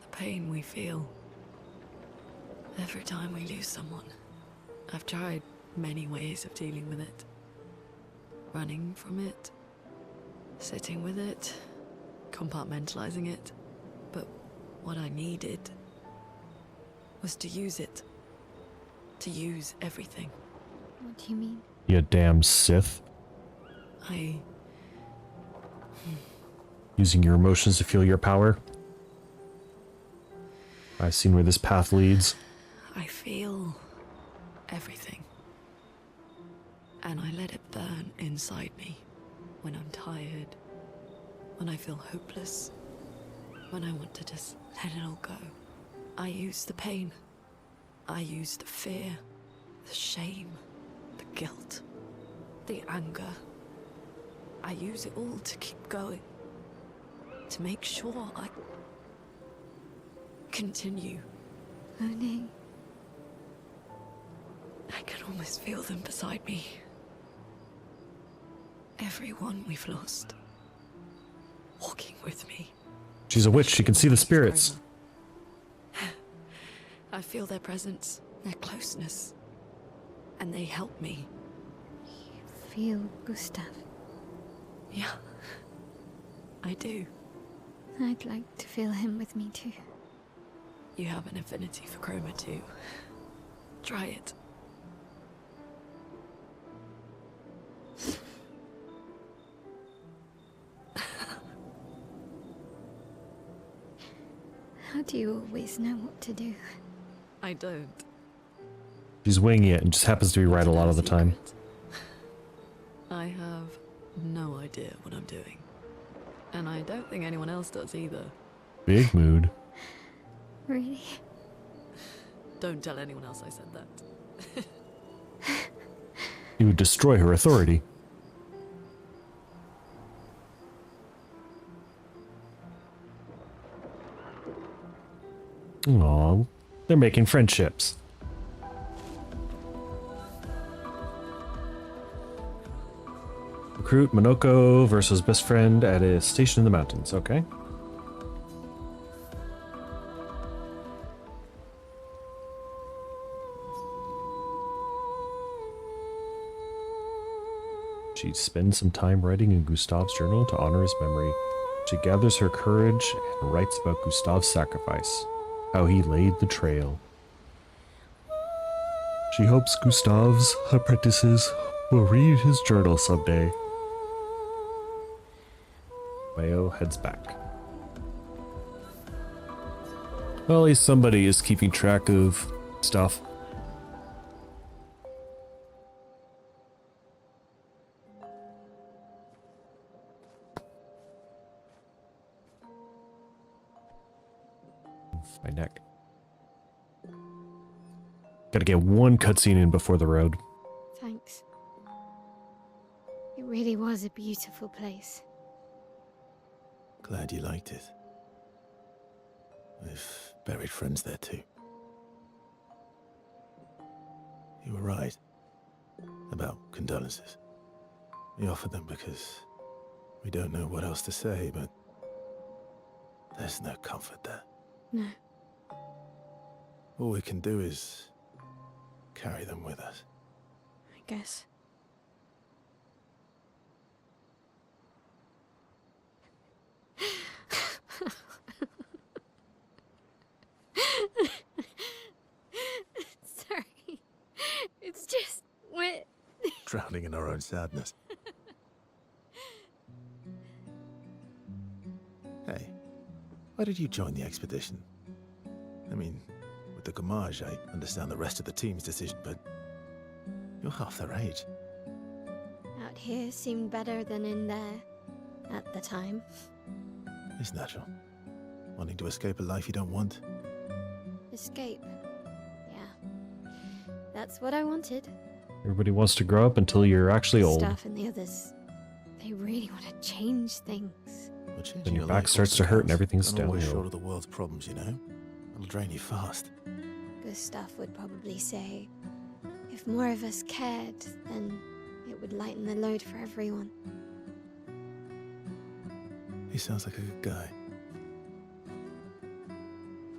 The pain we feel every time we lose someone. I've tried many ways of dealing with it. Running from it, sitting with it, compartmentalizing it. But what I needed was to use it. To use everything. What do you mean? You damn Sith. Using your emotions to fuel your power. I've seen where this path leads. I feel everything. And I let it burn inside me when I'm tired, when I feel hopeless, when I want to just let it all go. I use the pain. I use the fear, the shame, the guilt, the anger. I use it all to keep going, to make sure I continue. Monet. I can almost feel them beside me. Everyone we've lost, walking with me. She's a witch, she can see the spirits. I feel their presence, their closeness, and they help me. You feel Gustav. Yeah, I do. I'd like to feel him with me too. You have an affinity for chroma too. Try it. How do you always know what to do? I don't. She's winging it and just happens to be right a lot of the time. I have no idea what I'm doing. And I don't think anyone else does either. Big mood. Really? Don't tell anyone else I said that. You would destroy her authority. Aww, they're making friendships. Recruit Monoko versus best friend at a station in the mountains. Okay. She spends some time writing in Gustav's journal to honor his memory. She gathers her courage and writes about Gustav's sacrifice, how he laid the trail. She hopes Gustav's apprentices will read his journal someday. Mayo heads back. Well, at least somebody is keeping track of stuff. My neck. Gotta get one cutscene in before the road. Thanks. It really was a beautiful place. Glad you liked it. I've buried friends there too. You were right about condolences. We offered them because we don't know what else to say, but there's no comfort there. No. All we can do is carry them with us. I guess. Sorry. It's just what. Drowning in our own sadness. Hey, why did you join the expedition? I mean, with the Gamage, I understand the rest of the team's decision, but you're half their age. Out here seemed better than in there. At the time. It's natural. Wanting to escape a life you don't want. Escape. Yeah. That's what I wanted. Everybody wants to grow up until you're actually old. Staff and the others. They really want to change things. Well, changing Then your back life starts also to hurt and counts. everything's I'm always downhill. short of the world's problems, you know? It'll drain you fast. Gustav would probably say, if more of us cared, then it would lighten the load for everyone. He sounds like a good guy.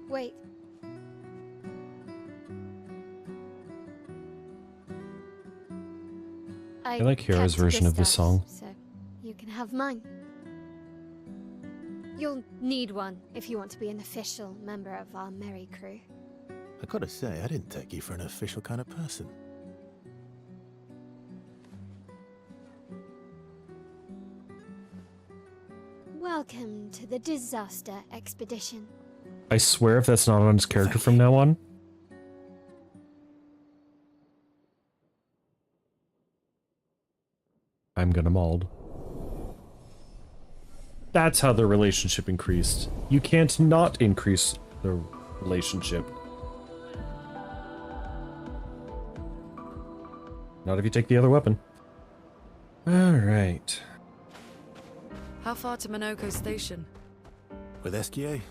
Wait. I like Kira's kept version of this Gustav's, song. So you can have mine. You'll need one if you want to be an official member of our merry crew. I gotta say, I didn't take you for an official kind of person. Welcome to the disaster expedition. I swear if that's not on his character from now on. I'm gonna mauled. That's how the relationship increased. You can't not increase the relationship. Not if you take the other weapon. Alright. How far to Monoko Station? With SGA?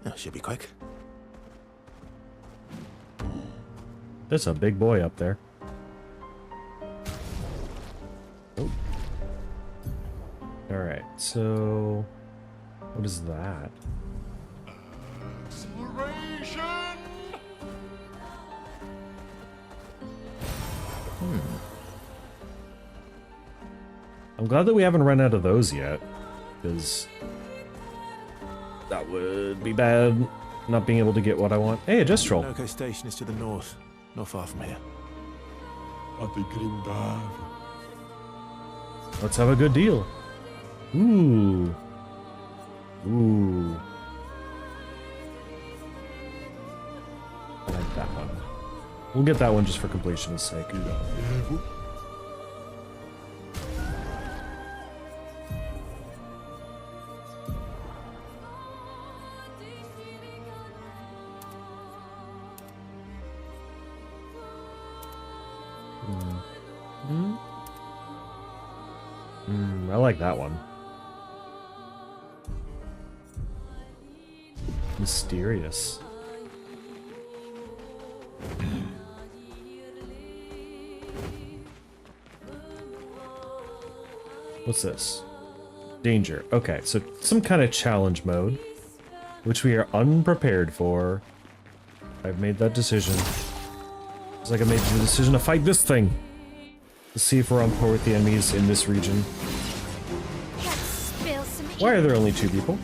Oh, should be quick. There's a big boy up there. Oh. Alright, so... what is that? Exploration! I'm glad that we haven't run out of those yet, because that would be bad, not being able to get what I want. Hey, a Gestrol. Loco Station is to the north, not far from here. Let's have a good deal. Ooh. Ooh. I like that one. We'll get that one just for completion's sake. I like that one. Mysterious. What's this? Danger. Okay, so some kind of challenge mode, which we are unprepared for. I've made that decision. It's like I made the decision to fight this thing. Let's see if we're on par with the enemies in this region. Why are there only 2 people?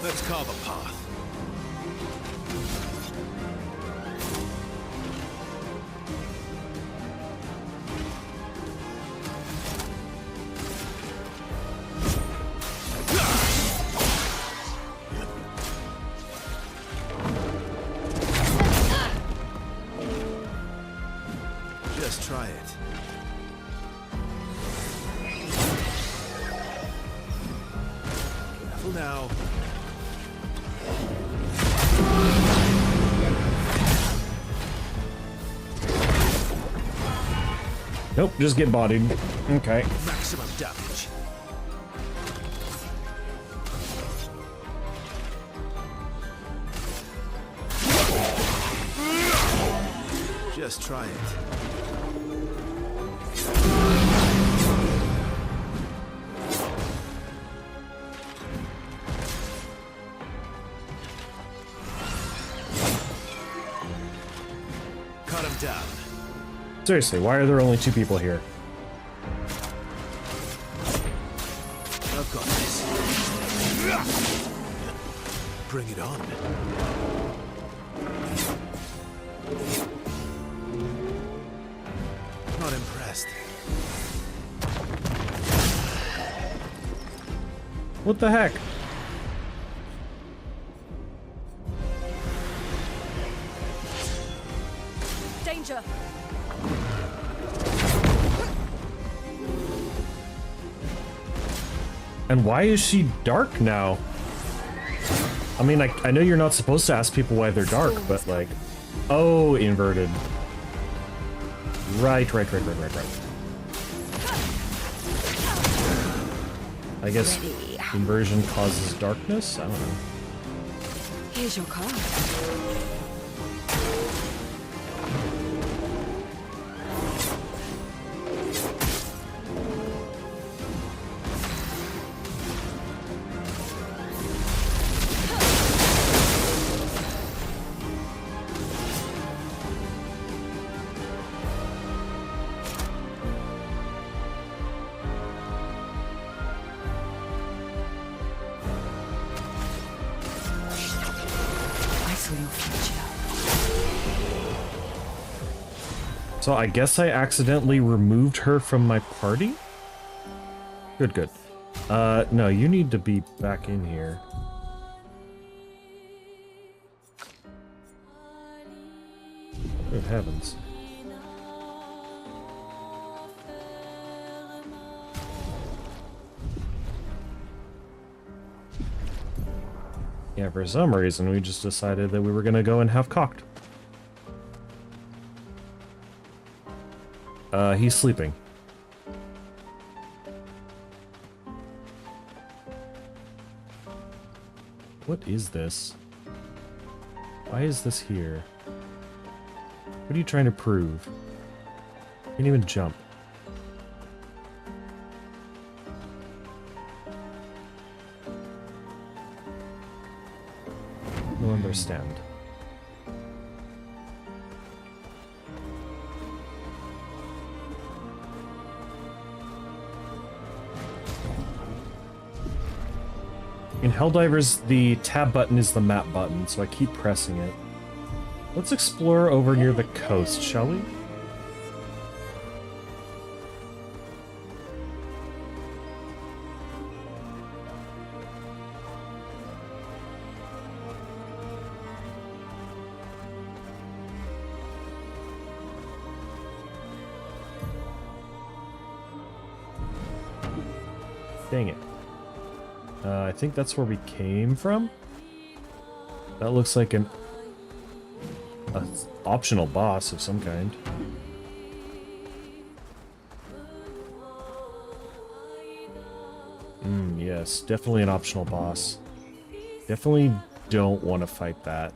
Let's carve a path. Just try it. Careful now. Nope, just get bodied. Okay. Maximum damage. Just try it. Cut him down. Seriously, why are there only 2 people here? I've got this. Bring it on. Not impressed. What the heck? Danger! And why is she dark now? I mean, I know you're not supposed to ask people why they're dark, but like... Oh, inverted. Right. I guess inversion causes darkness? I don't know. Here's your card. So I guess I accidentally removed her from my party? Good. No, you need to be back in here. Good heavens. Yeah, for some reason we just decided that we were gonna go and have cocked. He's sleeping. What is this? Why is this here? What are you trying to prove? You can't even jump. Don't understand. In Helldivers, the tab button is the map button, so I keep pressing it. Let's explore over near the coast, shall we? Dang it. I think that's where we came from. That looks like an optional boss of some kind. Yes, definitely an optional boss. Definitely don't want to fight that.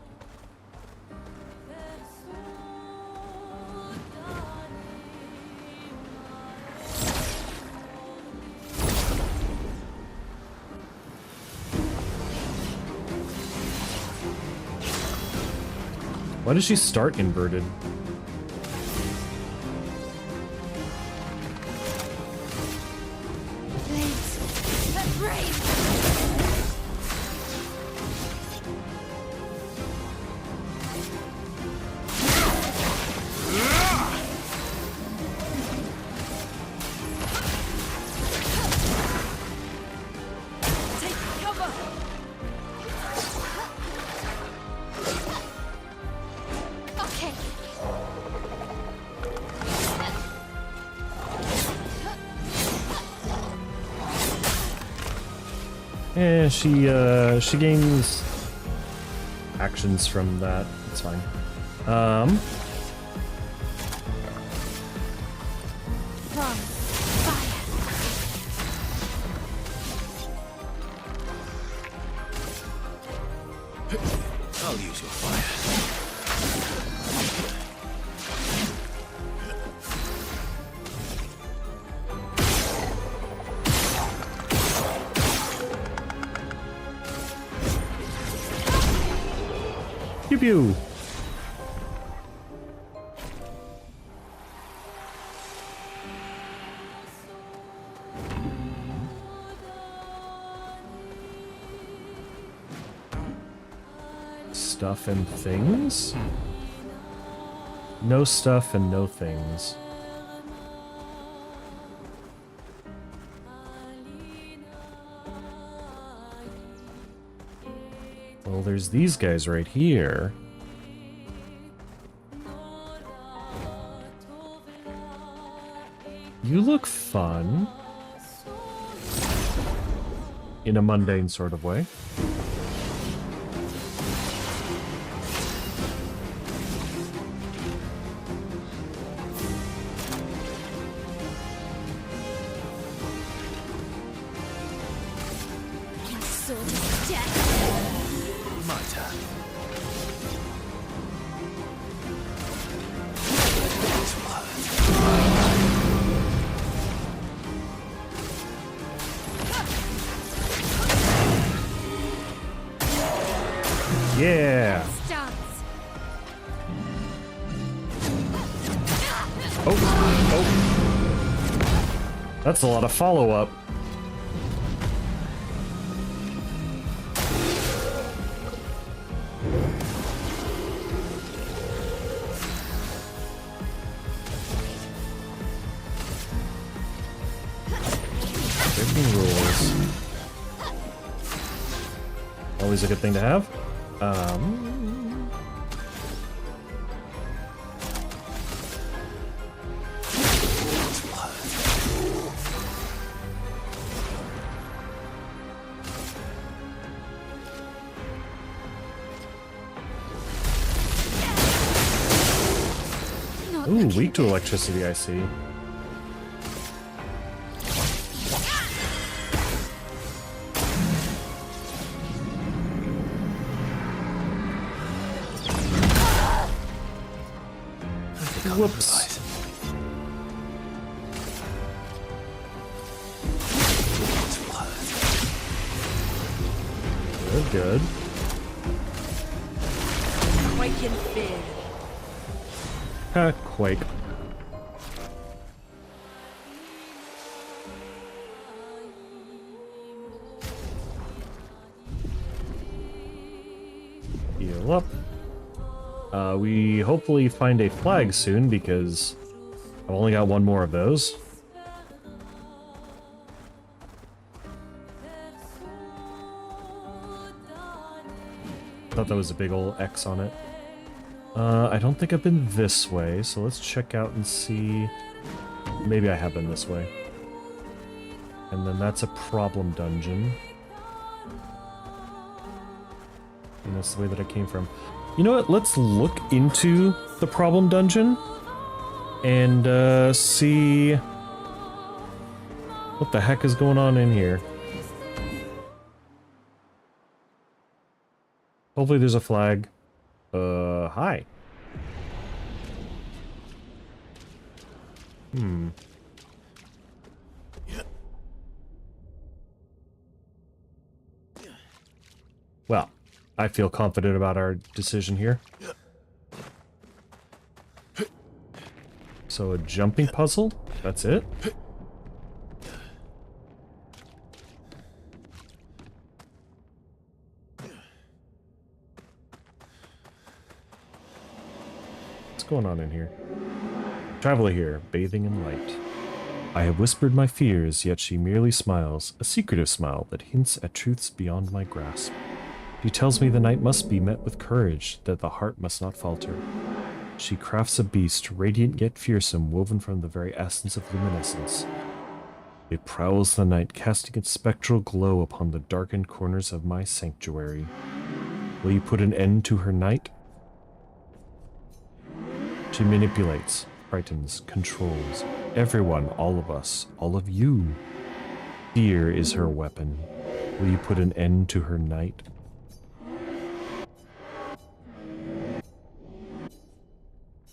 Why does she start inverted? Yeah, she gains actions from that. It's fine. I'll use your fire. Pew pew. Stuff and things? No stuff and no things. Well, there's these guys right here. You look fun. In a mundane sort of way. My turn. This will hurt. Yeah. Oh. That's a lot of follow-up. Rules. Always a good thing to have. Ooh, weak to electricity, I see. Whoops. Good, good. in fear. Quake. Heal up. We hopefully find a flag soon because I've only got one more of those. Thought that was a big old X on it. I don't think I've been this way, so let's check out and see. Maybe I have been this way. And then that's a problem dungeon. And that's the way that I came from. You know what? Let's look into the problem dungeon and see what the heck is going on in here. Hopefully there's a flag. Hi. Well, I feel confident about our decision here. So a jumping puzzle? That's it? What's going on in here? Traveler here, bathing in light. I have whispered my fears, yet she merely smiles, a secretive smile that hints at truths beyond my grasp. She tells me the night must be met with courage, that the heart must not falter. She crafts a beast, radiant yet fearsome, woven from the very essence of luminescence. It prowls the night, casting its spectral glow upon the darkened corners of my sanctuary. Will you put an end to her night? She manipulates, frightens, controls. Everyone, all of us, all of you. Fear is her weapon. Will you put an end to her night?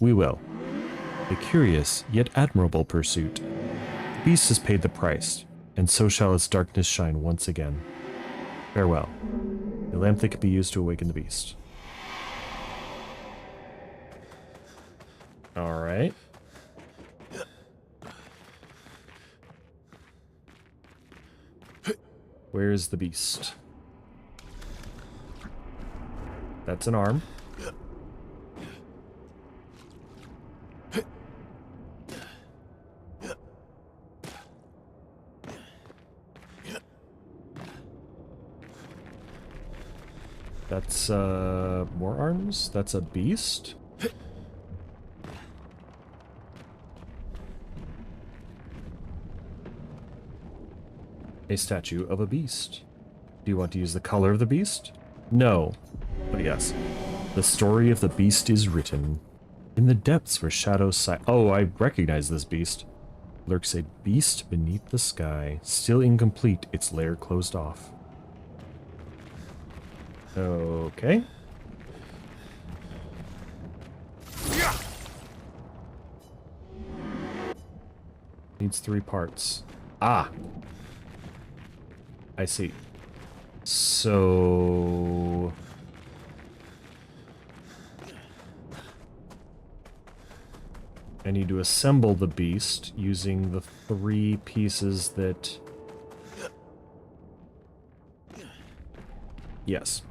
We will. A curious, yet admirable pursuit. The beast has paid the price, and so shall its darkness shine once again. Farewell. A lamp that can be used to awaken the beast. Alright. Where's the beast? That's an arm. That's, more arms? That's a beast? A statue of a beast. Do you want to use the color of the beast? No. But yes. The story of the beast is written. In the depths where shadows oh, I recognize this beast. Lurks a beast beneath the sky, still incomplete, its lair closed off. Okay. Needs 3 parts. Ah! I see. So... I need to assemble the beast using the 3 pieces that... Yes.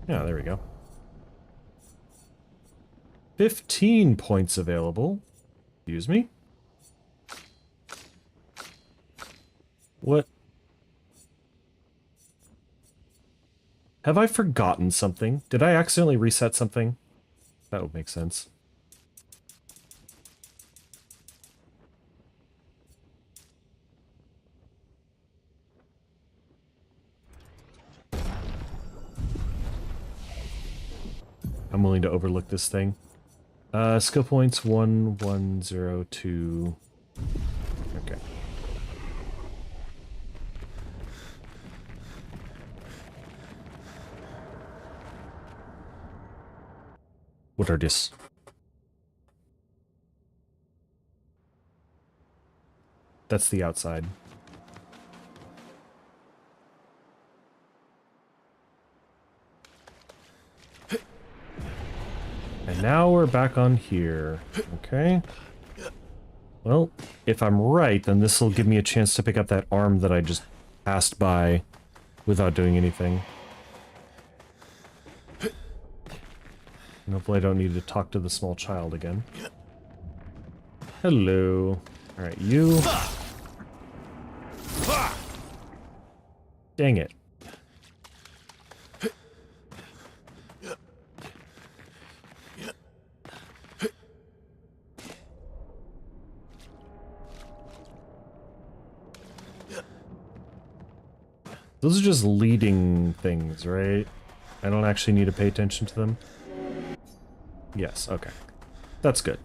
Yeah, there we go. 15 points available. Excuse me? What? Have I forgotten something? Did I accidentally reset something? That would make sense. I'm willing to overlook this thing. Skill points 1, 1, 0, 2. Okay. What are this? That's the outside. And now we're back on here. Okay. Well, if I'm right, then this will give me a chance to pick up that arm that I just passed by without doing anything. And hopefully I don't need to talk to the small child again. Hello. Alright, you. Dang it. Those are just leading things, right? I don't actually need to pay attention to them. Yes, okay. That's good.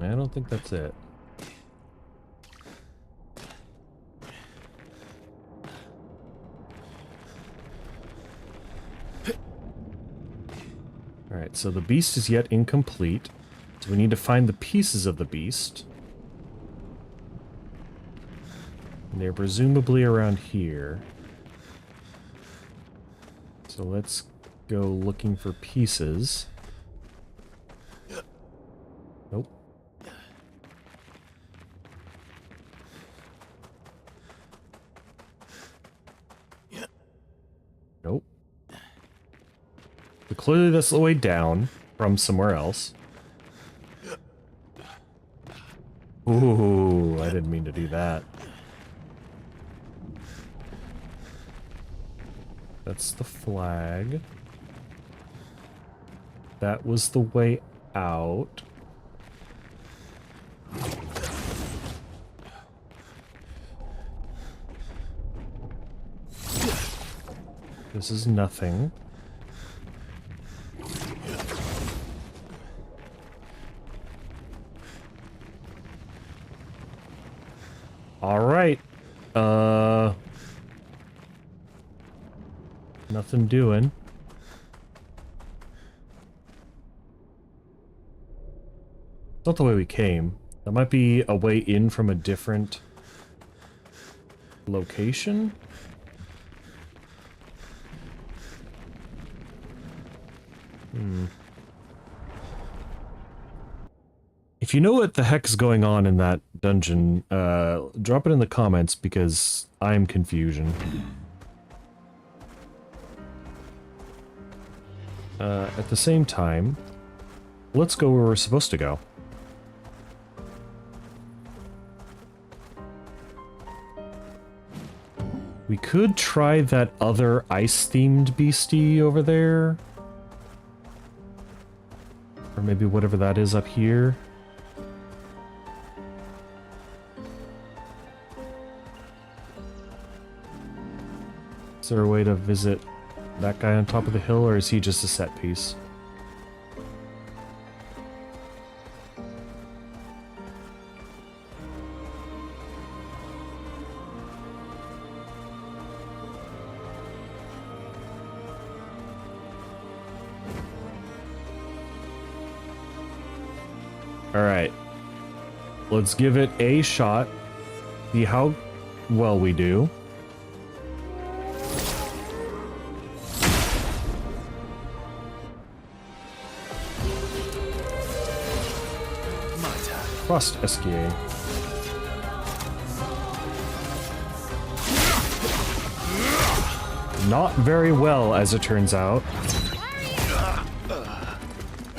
I don't think that's it. Alright, so the beast is yet incomplete. So we need to find the pieces of the beast. And they're presumably around here. So let's go looking for pieces. Nope. Nope. But clearly that's the way down from somewhere else. Ooh, I didn't mean to do that. That's the flag. That was the way out. This is nothing. All right. Nothing doing. It's not the way we came. That might be a way in from a different location. If you know what the heck is going on in that dungeon, drop it in the comments because I'm confusion. At the same time, let's go where we're supposed to go. We could try that other ice-themed beastie over there. Or maybe whatever that is up here. Is there a way to visit that guy on top of the hill, or is he just a set piece? Alright. Let's give it a shot. See how well we do. Frost Esquier. Not very well, as it turns out.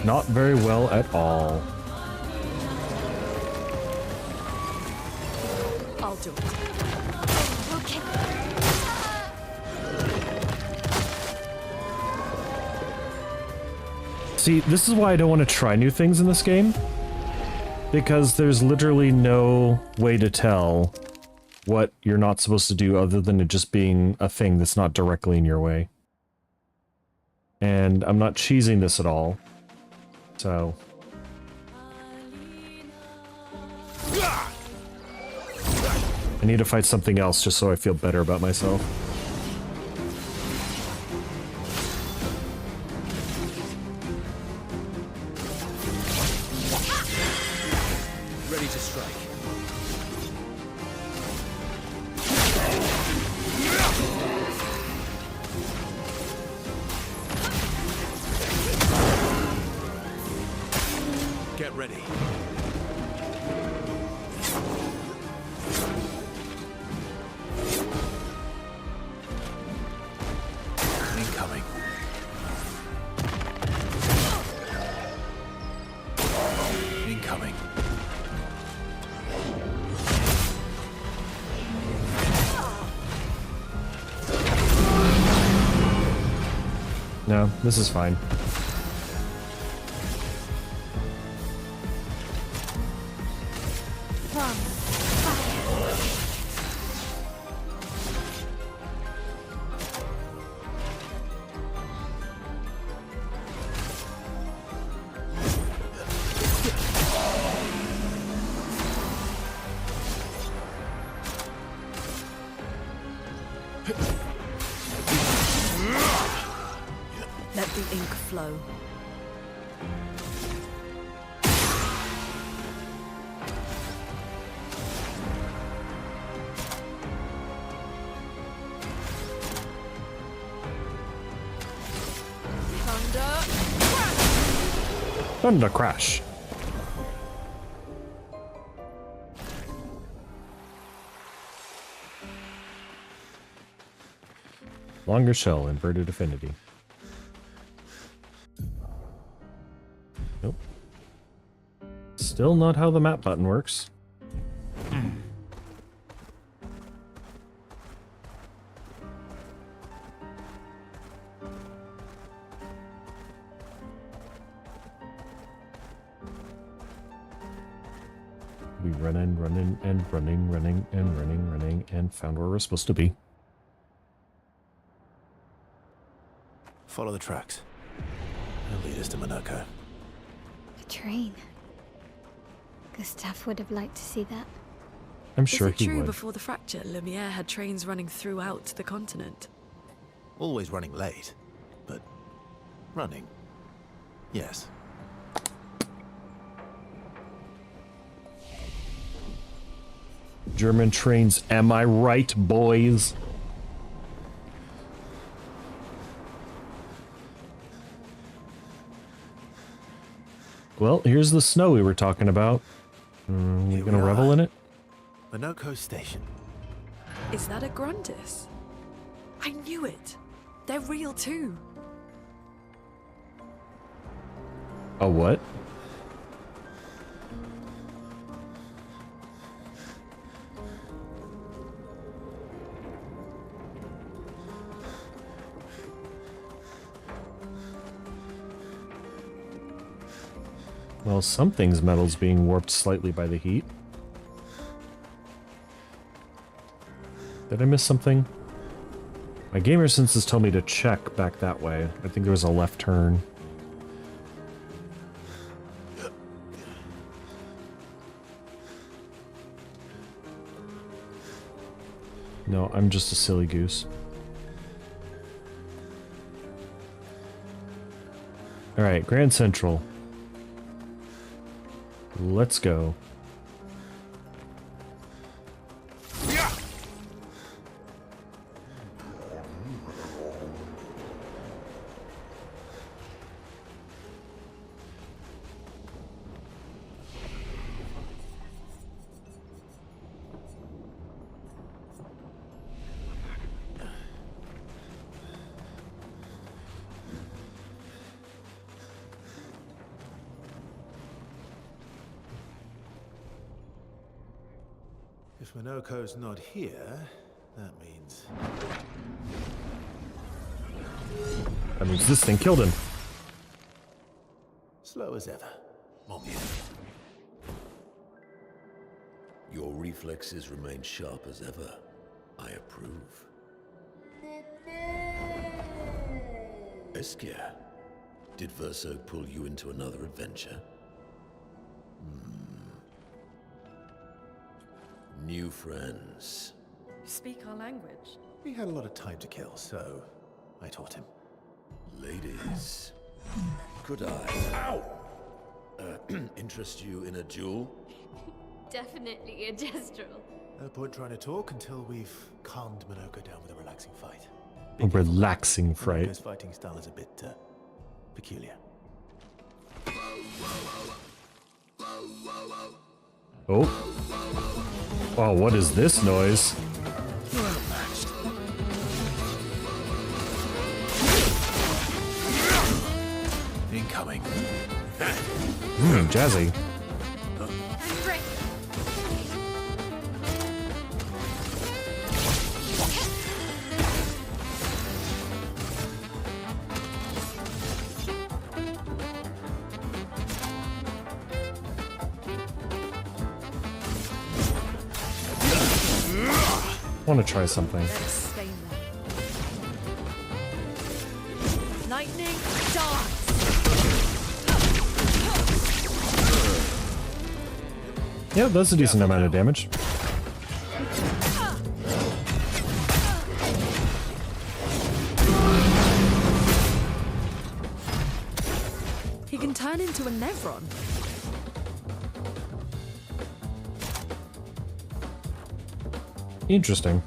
Not very well at all. I'll do it. Okay. See, this is why I don't want to try new things in this game. Because there's literally no way to tell what you're not supposed to do other than it just being a thing that's not directly in your way. And I'm not cheesing this at all. So... I need to fight something else just so I feel better about myself. Ready to strike. Get ready. Incoming. Incoming. No, this is fine. Let the ink flow. Thunder crash. Longer shell, inverted affinity. Nope. Still not how the map button works. We running and found where we're supposed to be. Follow the tracks. They'll lead us to Monaco. A train. Gustav would have liked to see that. I'm sure Is it he true would. before the fracture, Lumiere had trains running throughout the continent? Always running late, but running. Yes. German trains, am I right, boys? Well, here's the snow we were talking about. You Here gonna we revel are. in it? Monaco Station. Is that a Grundis? I knew it. They're real too. A what? Well, something's metal's being warped slightly by the heat. Did I miss something? My gamer senses told me to check back that way. I think there was a left turn. No, I'm just a silly goose. Alright, Grand Central. Let's go. If Monaco's not here, that means... That means this thing killed him. slow as ever. More beautiful. Your reflexes remain sharp as ever. I approve. Esquire, did Verso pull you into another adventure? New friends. Speak our language. He had a lot of time to kill, so I taught him. Ladies, could I interest you in a duel? Definitely a gestural. No point trying to talk until we've calmed Minoko down with a relaxing fight. A relaxing fright. Minoko's fighting style is a bit peculiar. Oh. Wow, what is this noise? Incoming. Jazzy. I want to try something. Let us stay there. Lightning darts. Yeah, that's a decent amount of damage. He can turn into a Nevron. Interesting.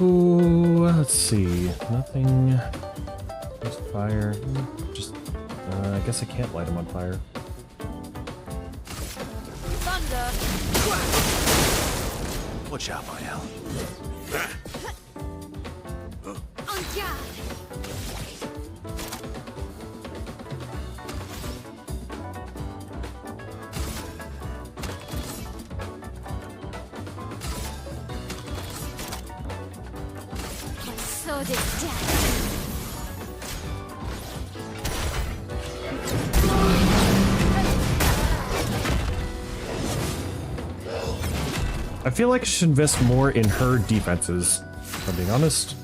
Ooh, let's see. Nothing. Just fire. Just. I guess I can't light him on fire. Thunder. Watch out, Mael. On guard! My sword is dead. I feel like I should invest more in her defenses, if I'm being honest.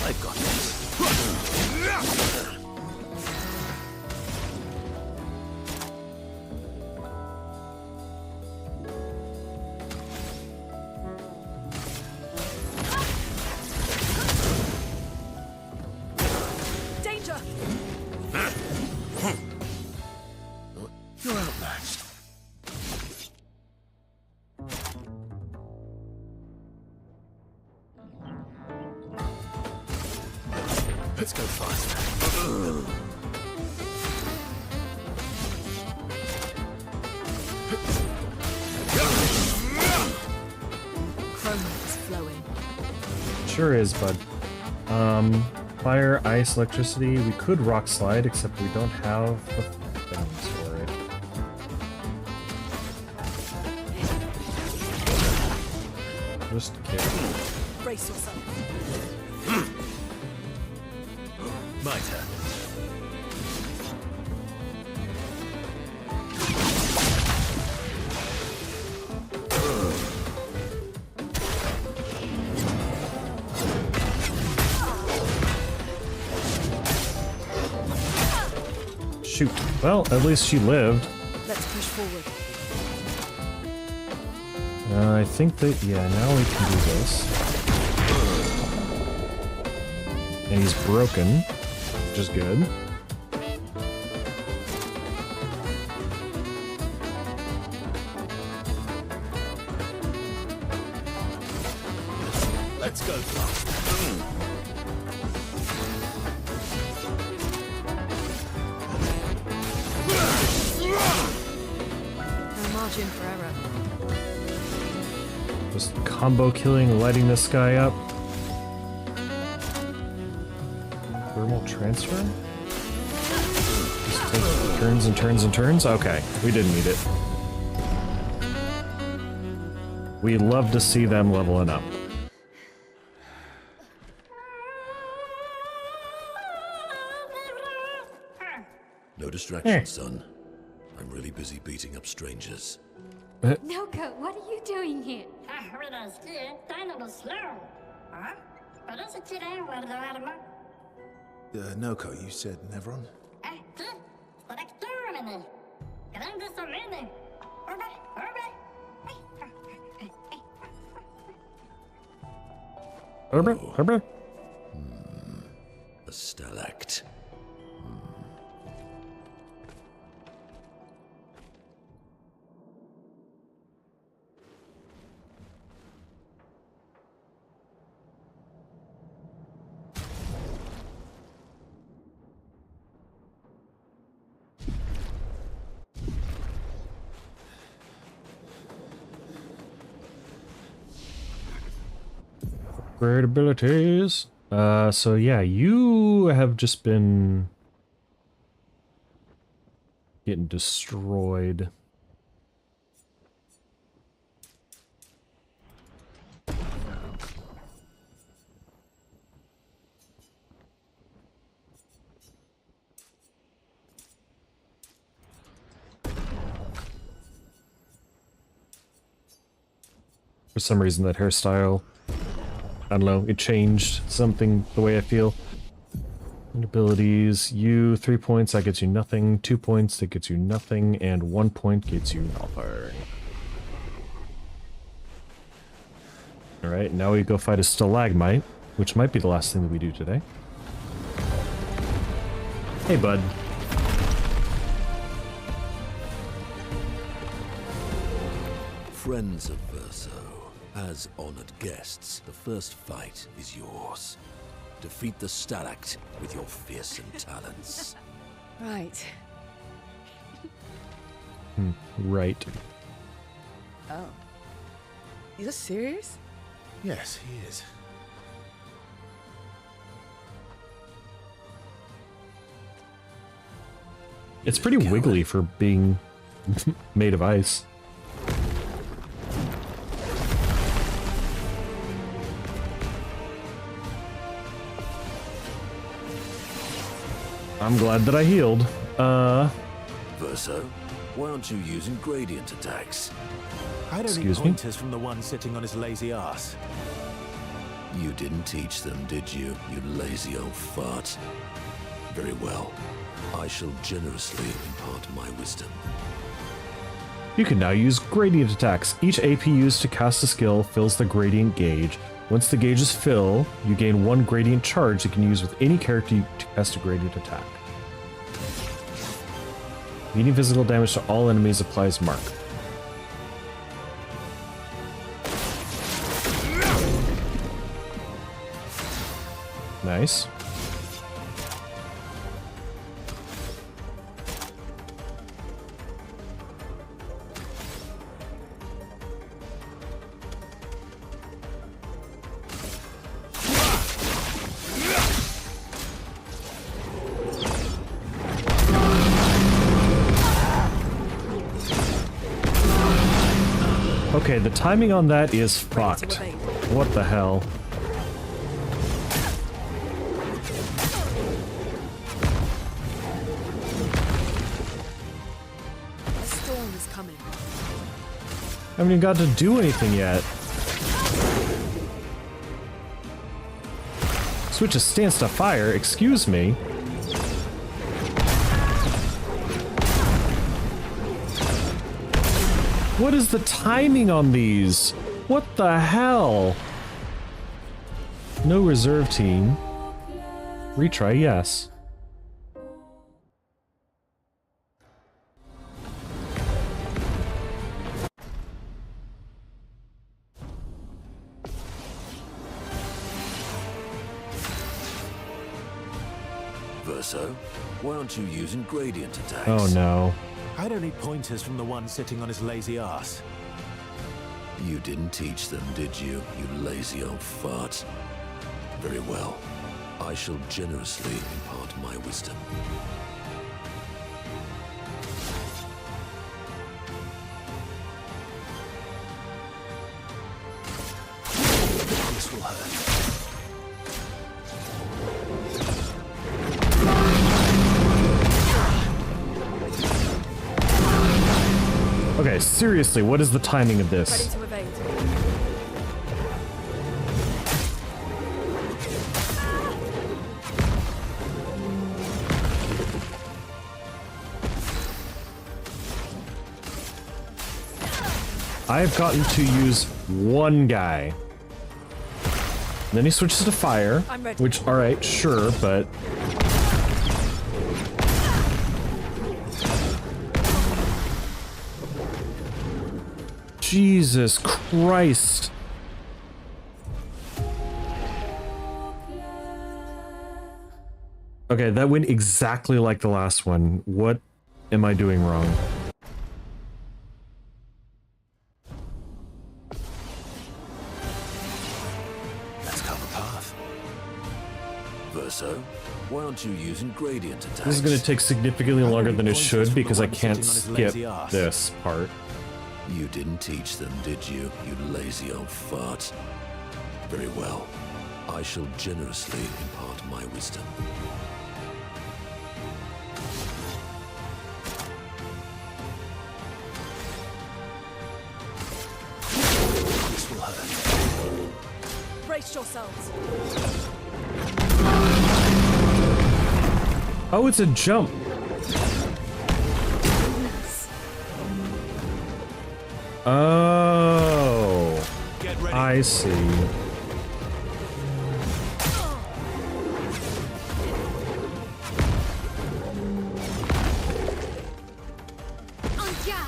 I've got this. Danger. You're outmatched. Let's go faster. Chroma is flowing. Sure is, bud. Fire, ice, electricity. We could rock slide, except we don't have the things for it. Just kidding. Brace yourself. My turn. Shoot. Well, at least she lived. Let's push forward. I think that, yeah, now we can do this. And he's broken, which is good. Let's go faster. No margin for error. Just combo killing, lighting this guy up. Thermal transfer? Just take turns and turns and turns? Okay, we didn't need it. We love to see them leveling up. No distraction, son. I'm really busy beating up strangers. Noko, what are you doing here? Noko, you said Nevron? A stalact. Great abilities. So yeah, you have just been getting destroyed. For some reason, that hairstyle, I don't know, it changed something the way I feel. And abilities, you 3 points, that gets you nothing. 2 points, that gets you nothing. And 1 point gets you nothing. Alright, now we go fight a stalagmite, which might be the last thing that we do today. Hey, bud. Friends of Verso, as honored guests, the first fight is yours. Defeat the Stalact with your fearsome talents. Right. Right. Oh. You're serious? Yes, he is. It's pretty wiggly for being made of ice. I'm glad that I healed. Verso, why aren't you using gradient attacks? I don't Excuse need me? pointers from the one sitting on his lazy ass. You didn't teach them, did you, you lazy old fart? Very well. I shall generously impart my wisdom. You can now use gradient attacks. Each AP used to cast a skill fills the gradient gauge. Once the gauges fill, you gain 1 gradient charge you can use with any character to cast a gradient attack. Meaning physical damage to all enemies applies mark. Nice. Okay, the timing on that is fucked. What the hell? A storm is coming. I haven't even got to do anything yet. Switch a stance to fire, excuse me. What is the timing on these? What the hell? No reserve team. Retry, yes. Verso, why aren't you using gradient attacks? Oh no. I don't need pointers from the one sitting on his lazy ass. You didn't teach them, did you, you lazy old fart? Very well. I shall generously impart my wisdom. will hurt. Okay, seriously, what is the timing of Ready this? to evade. I've gotten to use one guy. Then he switches to fire, I'm ready. which, alright, sure, but... Jesus Christ. Okay, that went exactly like the last one. What am I doing wrong? Let's cover path. Verso, why aren't you using gradient attacks? This is going to take significantly longer than it pointers should from because the I one can't sitting on his skip lazy arse. this part. You didn't teach them, did you, you lazy old fart? Very well. I shall generously impart my wisdom. This will hurt. Brace yourselves. Oh, it's a jump. Oh, Get ready. I see. On guard.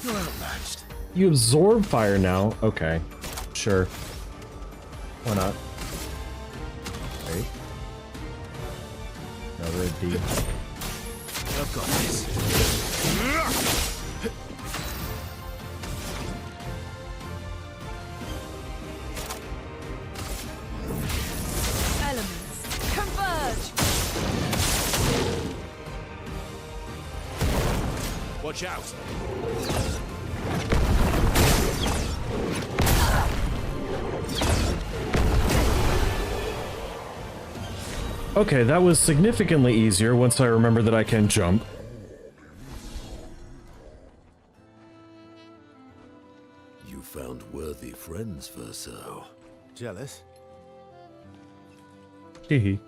You're outmatched. You absorb fire now. Okay, sure. Why not? Wait. Another D. I've got this. Elements converge. Watch out. Okay, that was significantly easier once I remember that I can jump. You found worthy friends, Verso. Jealous? Hehe.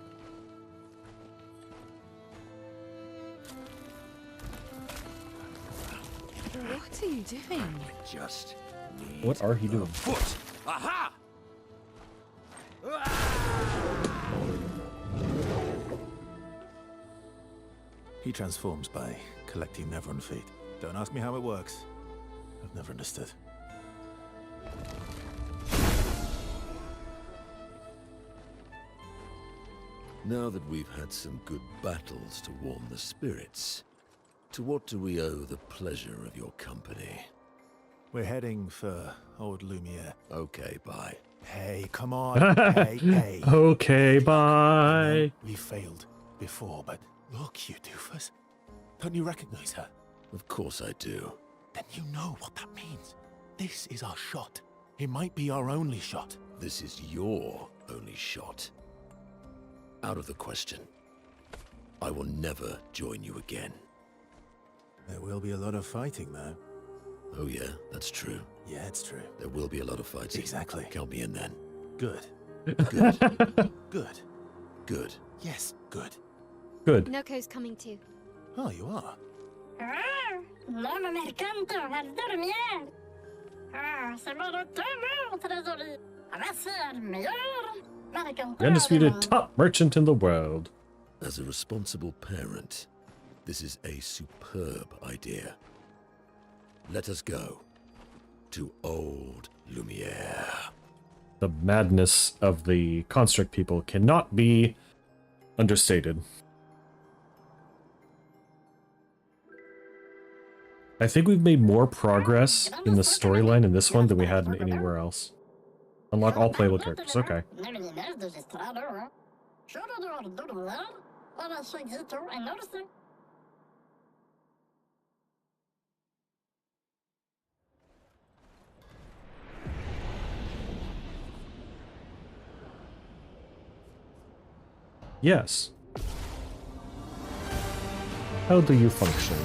What are you doing? Just need What are he doing? foot. Aha! He transforms by collecting Nevron feet. Don't ask me how it works. I've never understood. Now that we've had some good battles to warm the spirits, to what do we owe the pleasure of your company? We're heading for old Lumiere. Okay, bye. Hey, come on. Hey. Okay, I bye. know we failed before, but look, you doofus. Don't you recognize her? Of course I do. Then you know what that means. This is our shot. It might be our only shot. This is your only shot. Out of the question. I will never join you again. There will be a lot of fighting, though. Oh yeah, that's true. Yeah, it's true. There will be a lot of fighting. Exactly. Count me in then. Good. Good. Good. Good. Yes, good. Good. Noko's coming too. Oh, you are? L'homme mercante al dormir. C'est mon retour, trésorier. Voici le meilleur mercanteur The undisputed top merchant in the world. As a responsible parent, this is a superb idea. Let us go to old Lumiere. The madness of the construct people cannot be understated. I think we've made more progress in the storyline in this one than we had in anywhere else. Unlock all playable characters. Okay. No meninas do estrado. Chorador dormir. Para seguito en notice. Yes. How do you function?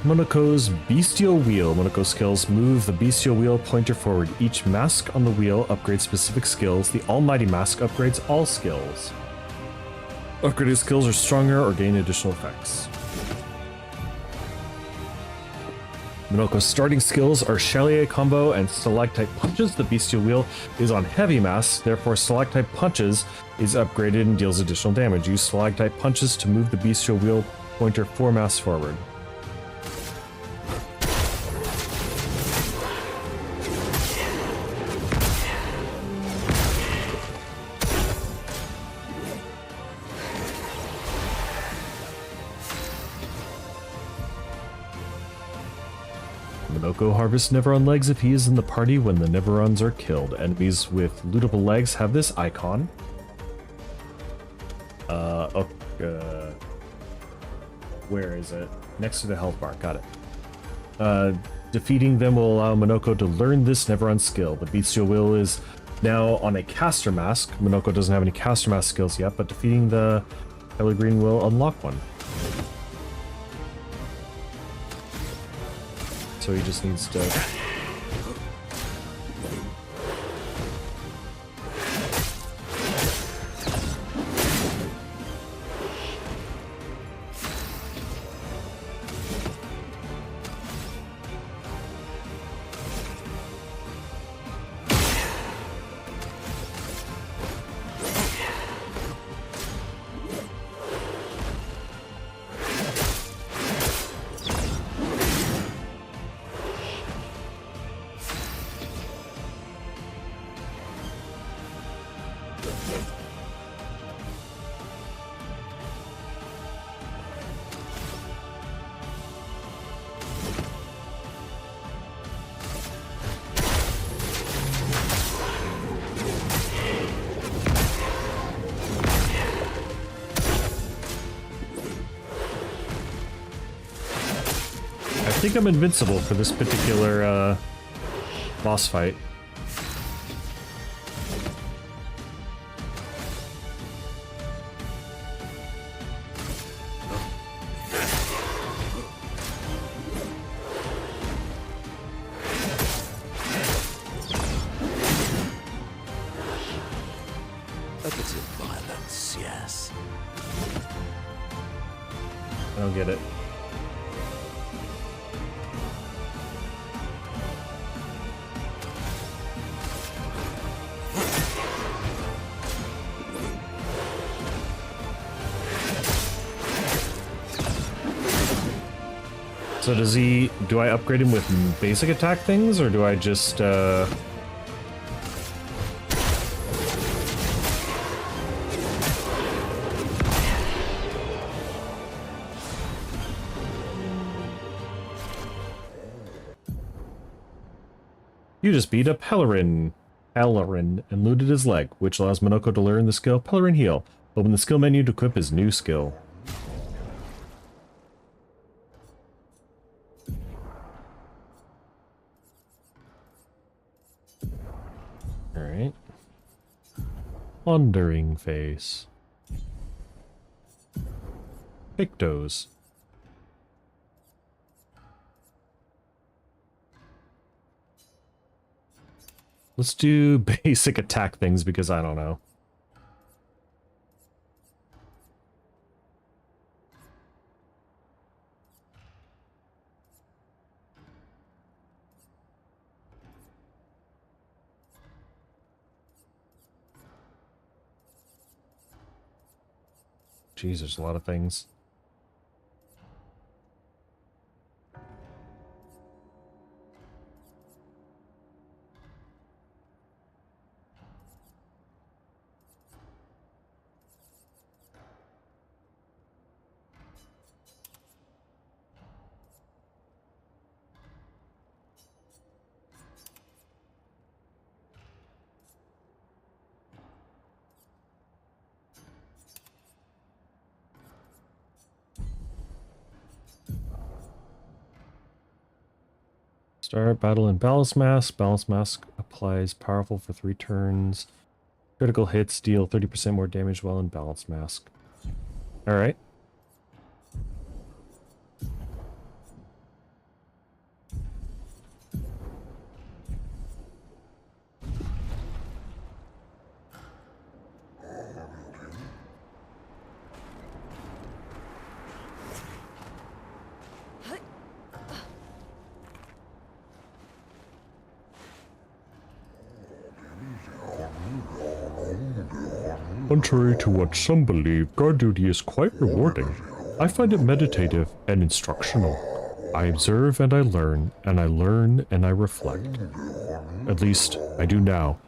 Monaco's Bestial Wheel. Monaco skills move the Bestial Wheel pointer forward. Each mask on the wheel upgrades specific skills. The Almighty Mask upgrades all skills. Upgraded skills are stronger or gain additional effects. Monaco's starting skills are Chalier Combo and Stalactite Punches. The Bestial Wheel is on Heavy Mass, therefore Stalactite Punches is upgraded and deals additional damage. Use Stalactite Punches to move the Bestial Wheel pointer 4 mass forward. Monoko harvests Neveron legs if he is in the party when the Neverons are killed. Enemies with lootable legs have this icon. Where is it? Next to the health bar. Got it. Defeating them will allow Monoko to learn this Neveron skill. The Bestial Wheel is now on a caster mask. Monoko doesn't have any caster mask skills yet, but defeating the Pellegrine will unlock one. So he just needs to... I think I'm invincible for this particular boss fight. A bit of violence, yes. I don't get it. So does he... do I upgrade him with basic attack things, or do I just, You just beat up Pellerin, and looted his leg, which allows Monoko to learn the skill Pellerin Heal. Open the skill menu to equip his new skill. Alright. Wandering Face. Pictos. Let's do basic attack things because I don't know. Jeez, there's a lot of things. Start battle in Ballast Mask. Ballast Mask applies powerful for 3 turns. Critical hits deal 30% more damage while in Ballast Mask. Alright. Contrary to what some believe, guard duty is quite rewarding. I find it meditative and instructional. I observe and I learn, and I learn and I reflect. At least, I do now.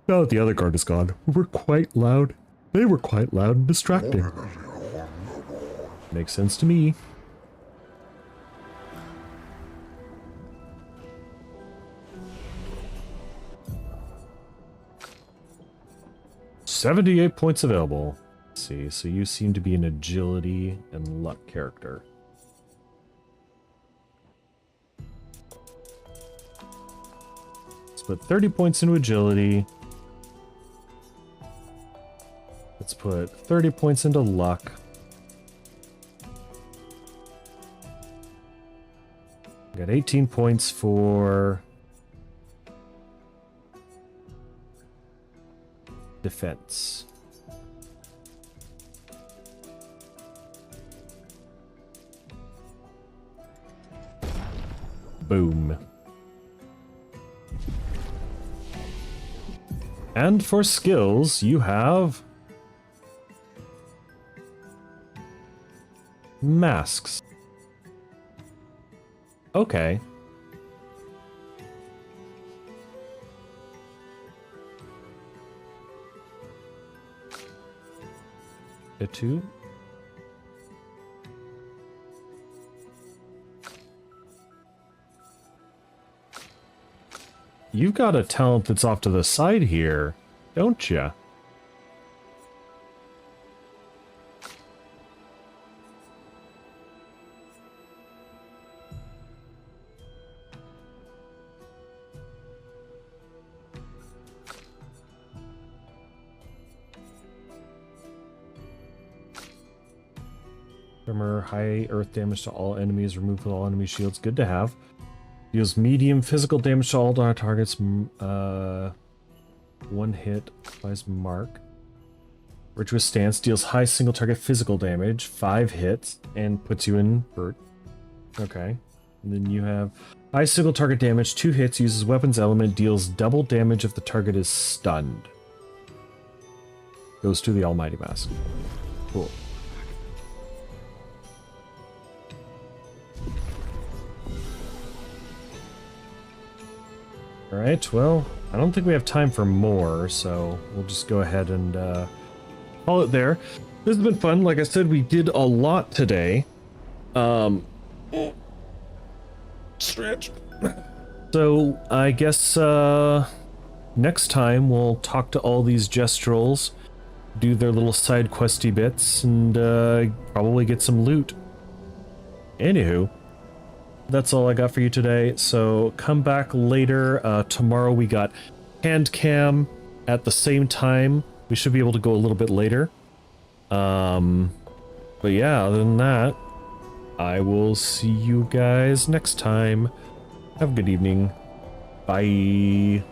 Now that the other guard is gone, we were quite loud. They were quite loud and distracting. Makes sense to me. $78 points available. Let's see, so you seem to be an agility and luck character. Let's put 30 points into agility. Let's put 30 points into luck. Got 18 points for defense. Boom. And for skills, you have masks. Okay. A 2. You've got a talent that's off to the side here, don't you? High earth damage to all enemies, removed with all enemy shields. Good to have. Deals medium physical damage to all targets. 1 hit, applies mark. Virtuous Stance deals high single target physical damage, 5 hits, and puts you in Burt. Okay. And then you have high single target damage, 2 hits, uses weapons element, deals double damage if the target is stunned. Goes to the Almighty Mask. Cool. Alright, well, I don't think we have time for more, so we'll just go ahead and call it there. This has been fun. Like I said, we did a lot today. Stretch. So, I guess next time we'll talk to all these Gestrels, do their little side questy bits, and probably get some loot. Anywho. That's all I got for you today, so come back later. Tomorrow we got hand cam at the same time. We should be able to go a little bit later. But yeah, other than that, I will see you guys next time. Have a good evening. Bye.